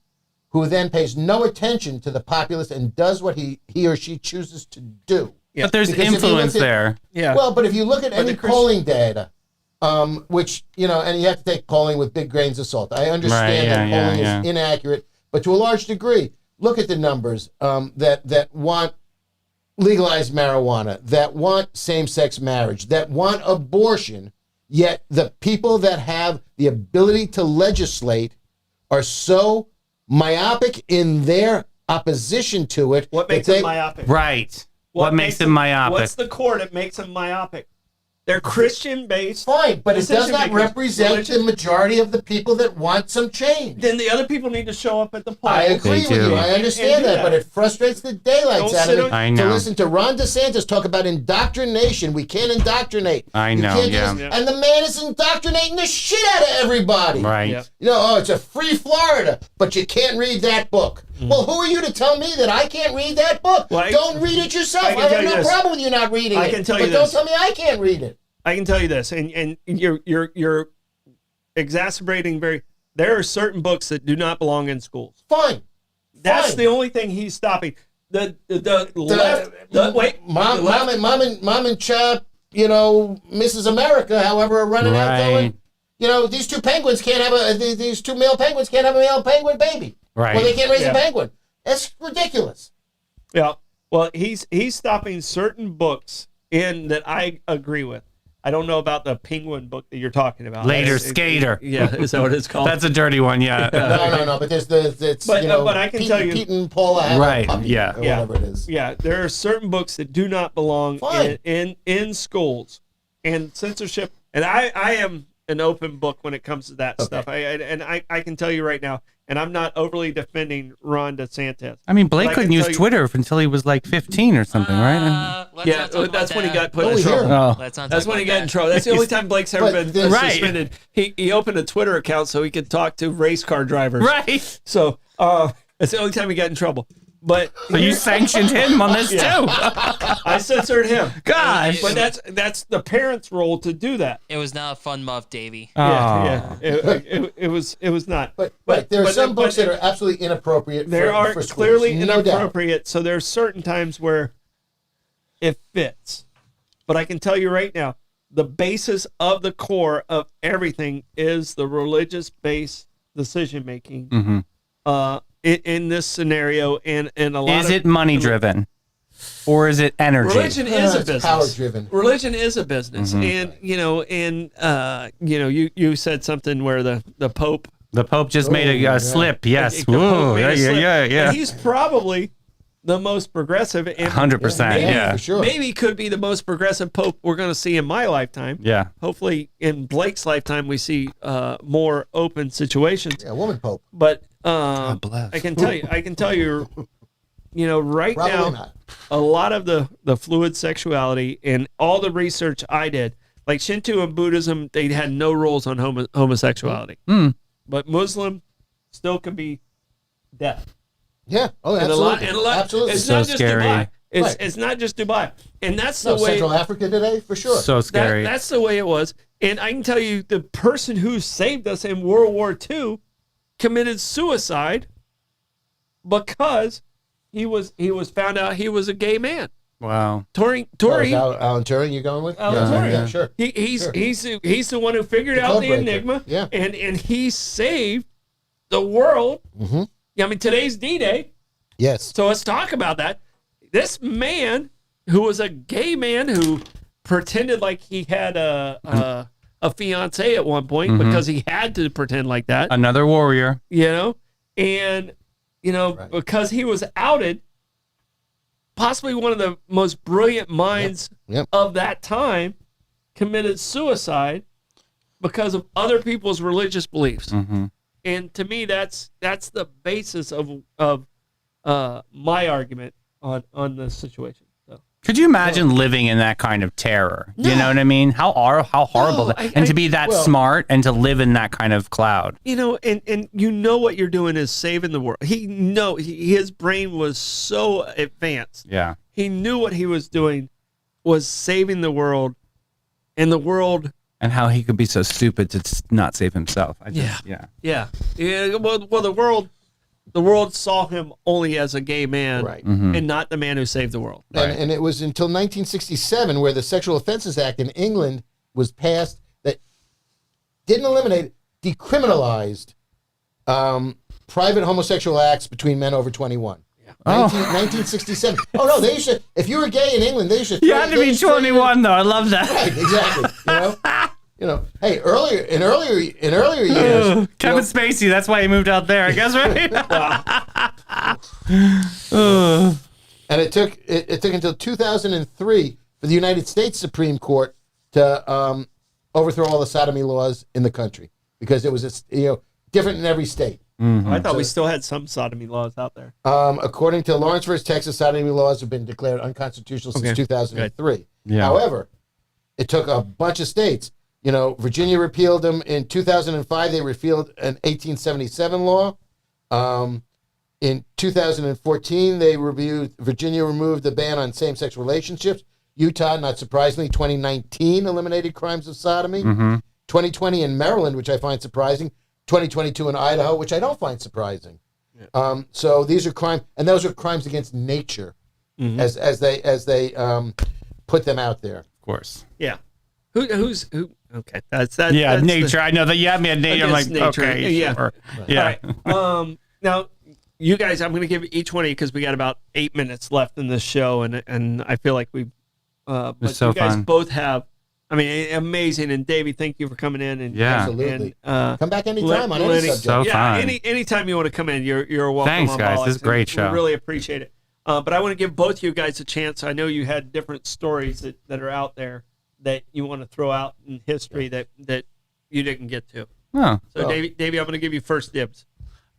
who then pays no attention to the populace and does what he or she chooses to do. Yeah. But there's Because if you influence look at- there. Yeah. Well, but if you look at any the Christ- polling data, which, and you have to take polling with big grains of salt. I understand that polling is inaccurate, but to a large degree, look at the numbers that want legalized marijuana, that want same-sex marriage, that want abortion, yet the people that have the ability to legislate are so myopic in their opposition to it. What makes that them myopic? Right. What makes them myopic? What's the core that makes them myopic? They're Christian-based. Fine, but it does not decision-makers. represent Religion. the majority of the people that want some change. Then the other people need to show up at the polls. I agree with do. you. I And understand do that, that. but it frustrates the daylights Don't out sit of on- me I to know. listen to Ron DeSantis talk about indoctrination. We can't indoctrinate. I You know, can't do yeah. this. And the man is indoctrinating the shit out of everybody. Right. Yeah. It's a free Florida, but you can't read that book. Well, who are you to tell me that I can't read that book? Well, Don't read it yourself. I can I have tell you no this. problem with you not reading I it. can tell you but don't this. tell me I can't read it. I can tell you this, and you're exacerbating there are certain books that do not belong in schools. Fine. That's Fine. the only thing he's stopping. The left, Mom and Chap, Mrs. America, however, are running out Right. going, these two penguins can't have these two male penguins can't have a male penguin baby. Right. Well, they can't raise Yeah. a penguin. That's ridiculous. Yeah. Well, he's stopping certain books in that I agree with. I don't know about the penguin book that you're talking about. Later, Skater. Yeah, is that what it's called? That's a dirty one, yeah. No. But there's But I can Pete, tell you- Pete and Paula have Right, a puppy, yeah. or Yeah. whatever it is. Yeah, there are certain books that do not belong Fine. in schools, and censorship. And I am an open book when it comes to that stuff. I can tell you right now, and I'm not overly defending Ron DeSantis. I mean, Blake I couldn't can use tell you- Twitter until he was like 15 or something, right? Let's Yeah, not talk about that's when he that. got put in Oh, trouble. yeah. Oh. Let's not That's talk when he about got in that. trouble. That's the only time Blake's ever But been Right. suspended. He opened a Twitter account so he could talk to race car drivers. Right. So that's the only time he got in trouble. But So you sanctioned him on this too. I censored him. Gosh. But that's the parents' role to do that. It was not a fun muff, Davey. Yeah. It was not. But there are but- some books but that are absolutely inappropriate there are for schools. clearly No doubt. inappropriate. So there are certain times where it fits. But I can tell you right now, the basis of the core of everything is the religious-based decision making. In this scenario, and a lot Is of it money driven? or is it energy? Religion is a It's business. power-driven. Religion is a business, and you said something where the Pope. The Pope just made a slip. Yes. the Pope Whoa. made a slip, Yeah. And he's probably the most progressive. And 100%. Yeah. for sure. maybe could be the most progressive Pope we're going to see in my lifetime. Yeah. Hopefully, in Blake's lifetime, we see more open situations. Yeah, woman pope. But bless. I can tell you, right Probably now, not. a lot of the fluid sexuality and all the research I did, like Shinto and Buddhism, they had no rules on homosexuality. But Muslim still could be death. Yeah. Oh, And absolutely. a lot, Absolutely. It's So not just scary. Dubai. Right. It's not just Dubai. And that's the No, way. Central Africa today, for sure. So scary. That's the way it was. And I can tell you, the person who saved us in World War II committed suicide because he was found out he was a gay man. Wow. Turing, Is Alan Turing you going with? Alan Turing. Yeah, sure. He's the one who figured The out the code breaker. enigma. Yeah. And he saved the world. Mm-hmm. Yeah, I mean, today's D-Day. Yes. So let's talk about that. This man who was a gay man who pretended like he had a fiance at one point because he had to pretend like that, Another warrior. and Right. because he was outed, possibly one of the most brilliant minds Yep. of that time committed suicide because of other people's religious beliefs. And to me, that's the basis of my argument on this situation. So. Could you imagine living in that kind of terror? You know what I mean? How horrible No, that, and to be that well- smart and to live in that kind of cloud. And what you're doing is saving the world. His brain was so advanced. Yeah. He knew what he was doing was saving the world, and the world. And how he could be so stupid to not save himself. Yeah. Yeah. Well, the world saw him only as a gay man, Right. and not the man who saved the world. And it was until 1967 where the Sexual Offences Act in England was passed that didn't eliminate, decriminalized private homosexual acts between men over 21. 1967. Oh no, they used to. If you were gay in England, they used to. You had to be 21, though. I love that. Right, exactly. Hey, earlier years, Kevin Spacey. That's why he moved out there, I guess, right? and it took until 2003 for the United States Supreme Court to overthrow all the sodomy laws in the country because it was different in every state. I thought we still had some sodomy laws out there. According to Lawrence v. Texas, sodomy laws have been declared unconstitutional since 2003. Yeah. However, it took a bunch of states. Virginia repealed them in 2005. They repealed an 1877 law. In 2014, Virginia removed the ban on same-sex relationships. Utah, not surprisingly, 2019 eliminated crimes of sodomy. 2020 in Maryland, which I find surprising. 2022 in Idaho, which I don't find surprising. So these are crimes, and those are crimes against nature, as they put them out there. Of course. Yeah. Who's who? Okay, that's nature. I know that you have me at nature. I'm like, nature. okay, Yeah. sure. Yeah. All right. Now, you guys, I'm going to give each one of you because we got about 8 minutes left in this show, and I feel like we. But so you guys fun. both have. I mean, amazing. And Davey, thank you for coming in. And Yeah. Absolutely. And, Come back anytime on any Lenny, subject. So yeah, fun. anytime you want to come in, you're welcome. Thanks, on guys. Bollox, This is a great and show. We really appreciate it. But I want to give both you guys a chance. I know you had different stories that are out there that you want to throw out in history that you didn't get to. Oh. So, Davey, I'm going to give you first dibs.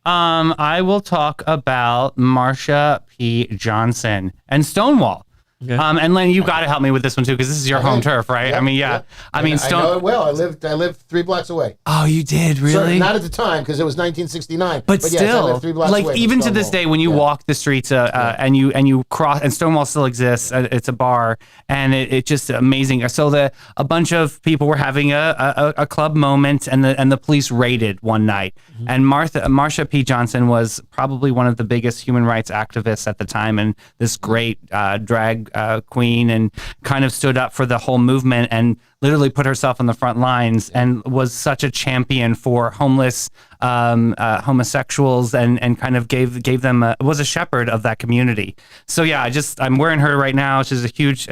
I will talk about Marsha P. Johnson and Stonewall. Okay. And Lenny, you got to help me with this one too, because this is your home turf, right? Yeah, I mean, yeah. yeah. I mean, I know it well. I lived 3 blocks away. Oh, you did Sure, really? not at the time because it was 1969. But yes, I still, lived 3 blocks like away from even to this Stonewall. day, when you walk the streets and you cross, and Stonewall still exists, it's a bar, and it's just amazing. So a bunch of people were having a club moment, and the police raided one night, and Marsha P. Johnson was probably one of the biggest human rights activists at the time, and this great drag queen and kind of stood up for the whole movement and literally put herself on the front lines and was such a champion for homeless homosexuals and kind of gave them was a shepherd of that community. So yeah, I'm wearing her right now. She's a huge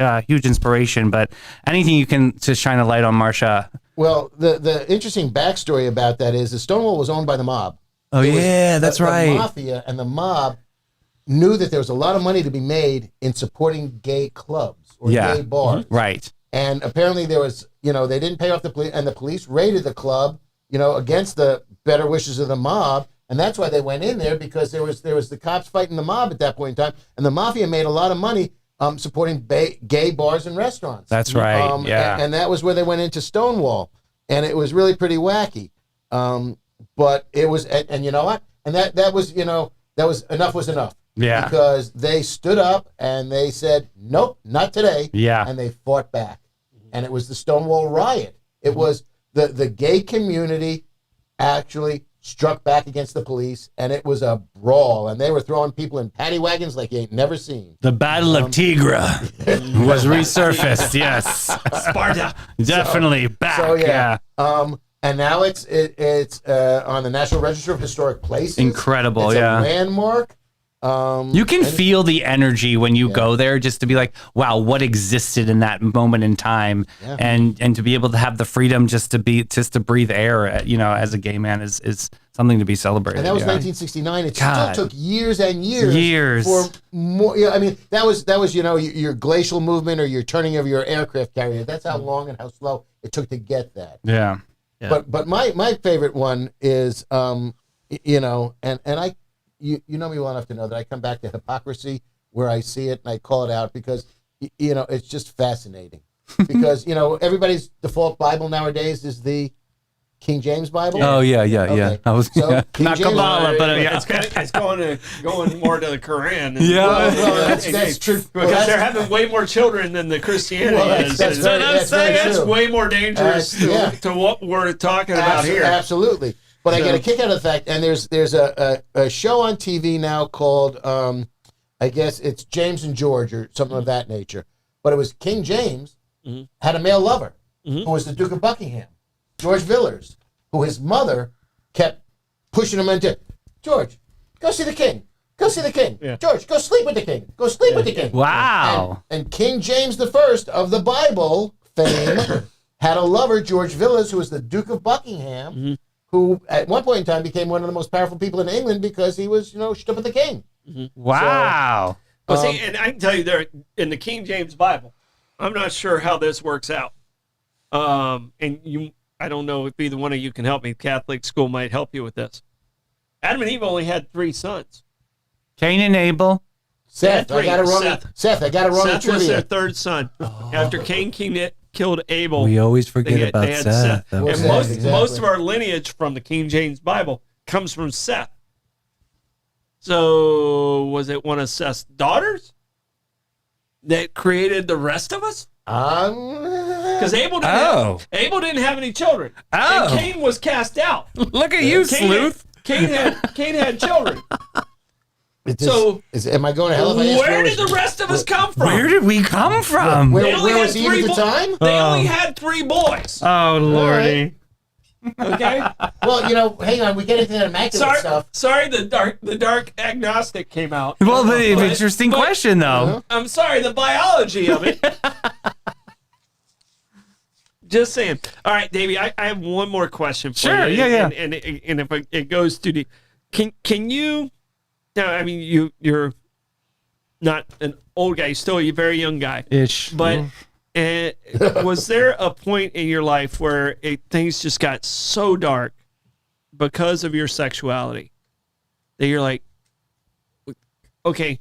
inspiration. But anything you can to shine a light on Marsha. Well, the interesting backstory about that is the Stonewall was owned by the mob. Oh yeah, that's right. The mafia and the mob knew that there was a lot of money to be made in supporting gay clubs or gay bars. Right. And apparently there was, they didn't pay off the police, and the police raided the club, against the better wishes of the mob. And that's why they went in there, because there was the cops fighting the mob at that point in time. And the mafia made a lot of money supporting gay bars and restaurants. That's right. Yeah. And that was where they went into Stonewall. And it was really pretty wacky. But it was, and you know what? And that was enough was enough. Yeah. Because they stood up and they said, nope, not today. Yeah. And they fought back. And it was the Stonewall riot. It was the gay community actually struck back against the police, and it was a brawl. And they were throwing people in paddy wagons like you ain't never seen. The Battle of Tigra was resurfaced. Yes. Sparta. Definitely back. So, yeah. And now it's on the National Register of Historic Places. Incredible, it's yeah. a landmark. You can feel the energy when you go there, just to be like, wow, what existed in that moment in time, and to be able to have the freedom just to breathe air, as a gay man is something to be celebrated. And that was 1969. It still took years and years for more. I mean, that was your glacial movement or your turning of your aircraft carrier. That's how long and how slow it took to get that. Yeah. But my favorite one is and I. You know me well enough to know that I come back to hypocrisy where I see it and I call it out because, it's just fascinating. Because, everybody's default Bible nowadays is the King James Bible. Oh, yeah. I was King not James, Kabbalah, but yeah. It's going more to the Quran. Yeah. Well, that's true. Because they're having way more children than the Christianity is. That's very true. way more dangerous to what we're talking about here. Absolutely. But I get a kick out of the fact, and there's a show on TV now called, I guess it's James and George or something of that nature. But it was King James had a male lover who was the Duke of Buckingham, George Villiers, who his mother kept pushing him into, George, go see the king. Go see the king. Yeah. George, go sleep with the king. Go sleep with the king. Wow. And King James I of the Bible fame had a lover, George Villiers, who was the Duke of Buckingham, who at one point in time became one of the most powerful people in England because he was, stood with the king. Wow. So, see, and I can tell you there in the King James Bible, I'm not sure how this works out. I don't know if either one of you can help me. Catholic school might help you with this. Adam and Eve only had 3 sons. Cain and Abel. Seth, I got it wrong. Seth, I got it wrong. Seth was their 3rd son. After Cain killed Abel. We always forget about Seth. And most of our lineage from the King James Bible comes from Seth. So was it one of Seth's daughters that created the rest of us? Because Abel didn't have any children. And Cain was cast out. Look at you, sleuth. Cain had children. Am I going to hell if I ask where did the rest of us come from? Where did we come from? Where was Eve at the time? They only had 3 boys. Oh, Lordy. Okay. Well, hang on. We get into that immaculate stuff. Sorry, the dark agnostic came out. Well, the interesting question, though. I'm sorry, the biology of it. Just saying. All right, Davey, I have one more question for you. Sure, yeah. And if it goes to the... Can you... Now, I mean, you're not an old guy. You're still a very young guy. Ish. But was there a point in your life where things just got so dark because of your sexuality that you're like, okay,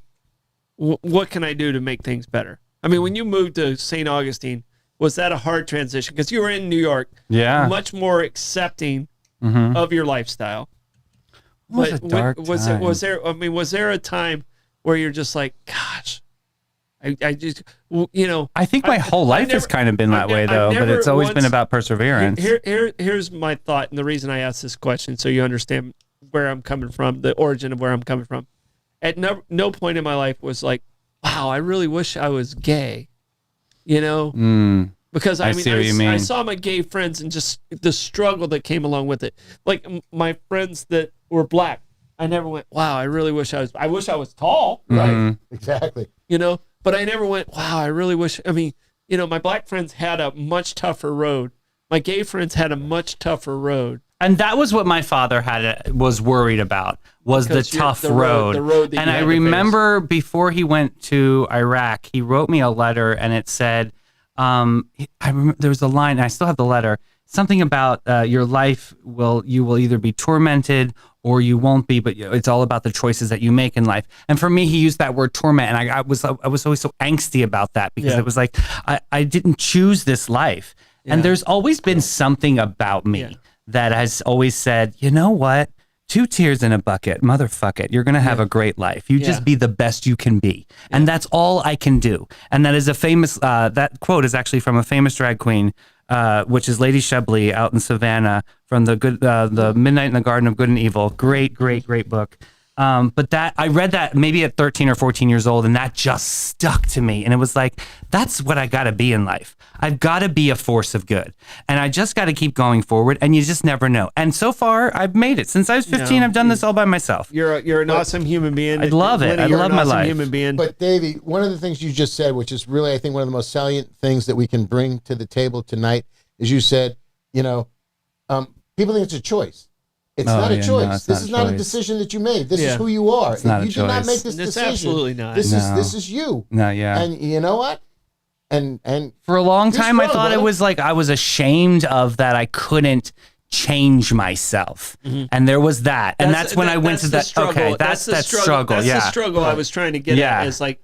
what can I do to make things better? I mean, when you moved to St. Augustine, was that a hard transition? Because you were in New York, much more accepting of your lifestyle. Was there a time where you're just like, gosh, I just, I think my whole life has kind of been that way, though, but it's always been about perseverance. Here's my thought, and the reason I asked this question, so you understand where I'm coming from, the origin of where I'm coming from. At no point in my life was like, wow, I really wish I was gay, you know? Because I see what you mean. I saw my gay friends and just the struggle that came along with it. Like my friends that were black, I never went, wow, I really wish I wish I was tall, right? Exactly. You know, but I never went, wow, I really wish, I mean, you know, my black friends had a much tougher road. My gay friends had a much tougher road. And that was what my father was worried about, was the tough road. The road that and you I had to remember before he went to Iraq, he wrote me a letter, and it said, I remember there was a line, and I still have the letter, something about your life you will either be tormented or you won't be, but it's all about the choices that you make in life. And for me, he used that word torment, and I was always so angsty about that, because it was like I didn't choose this life. And there's always been something about me that has always said, you know what? 2 tears in a bucket, motherfuck it. You're going to have a great life. You just be the best you can be. And that's all I can do. And that is a famous, that quote is actually from a famous drag queen, which is Lady Shebley out in Savannah, from the Midnight in the Garden of Good and Evil. Great, great, great book. But that I read that maybe at 13 or 14 years old, and that just stuck to me. And it was like, that's what I got to be in life. I've got to be a force of good, and I just got to keep going forward. And you just never know. And so far, I've made it. Since I was 15, I've done this all by myself. You're an awesome human being. I love it. Lenny, I love an my awesome life. Human being. But Davey, one of the things you just said, which is really, I think, one of the most salient things that we can bring to the table tonight, is you said, you know, people think it's a choice. It's not a choice. No, this is not a decision that you made. This is who you are. It's not you a did not choice. make this It's decision. absolutely not. This is you. No, yeah. And you know what? And for a long Be time, I strong, thought it brother. was like I was ashamed of that I couldn't change myself. And there was that. And that's when I went to that. Struggle. Okay, that's that struggle. That's Yeah. the struggle I was trying to get Yeah. at. Is like,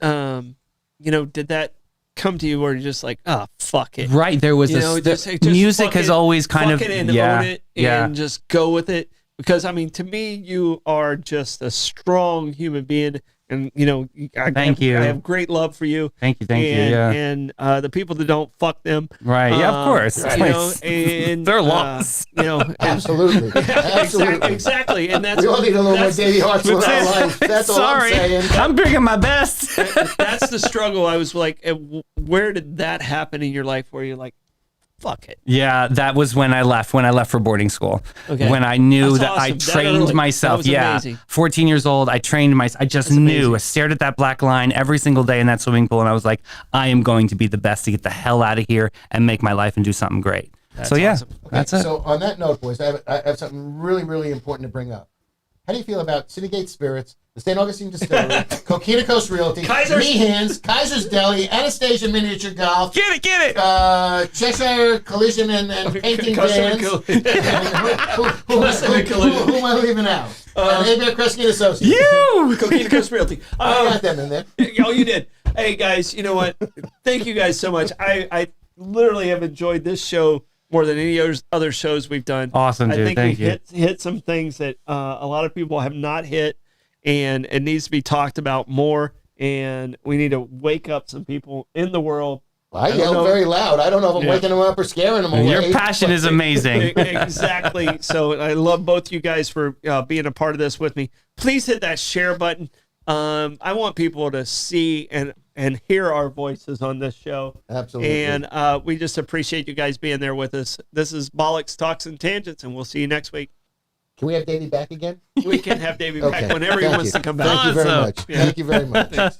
you know, did that come to you where you're just like, oh, fuck it. Right. There was You know, this. just Music fuck has it, always kind fuck of. it and yeah. own it yeah. and just go with it. Because, I mean, to me, you are just a strong human being. And, you know, Thank you. I have great love for you. Thank you. Thank you. And, Yeah. and the people that don't, fuck them. Right. Yeah, of course. You know, and They're lost. You know, absolutely. Absolutely. Exactly. And that's We all need a little more that's- Davey Hartzel in our life. That's all I'm Sorry. saying. I'm bringing my best. That's the struggle. I was like, where did that happen in your life where you're like, fuck it? Yeah, that was when I left for boarding school. Okay. When I knew That's that I awesome. That trained early. myself. That was Yeah. amazing. 14 years old, I trained myself. I just knew. I stared at that black line every single day in that swimming pool, and I was like, I am going to be the best to get the hell out of here and make my life and do something great. So yeah, awesome. that's it. So on that note, boys, I have something really, really important to bring up. How do you feel about Citygate Spirits, the St. Augustine Distillery, Coquina Coast Realty, Meehan's, Kaiser's Deli, Anastasia Miniature Golf, Get it. Cheshire Collision and Painting Vans. Who am I leaving out? Abare, Kresge and Associates. You. Coquina Coast Realty. I got them in there. Oh, you did. Hey, guys, you know what? Thank you guys so much. I literally have enjoyed this show more than any other shows we've done. Awesome, dude. I think Thank we you. hit some things that a lot of people have not hit, and it needs to be talked about more, and we need to wake up some people in the world. Well, I yell very loud. I don't know if I'm waking them up or scaring them away. Your passion is amazing. Exactly. So I love both you guys for being a part of this with me. Please hit that share button. I want people to see and hear our voices on this show. Absolutely. And we just appreciate you guys being there with us. This is Bollox Talks and Tangents, and we'll see you next week. Can we have Davey back again? We can have Davey Okay. back whenever he Thank wants you. to come back. Thank you very Awesome. much. Thank you very much.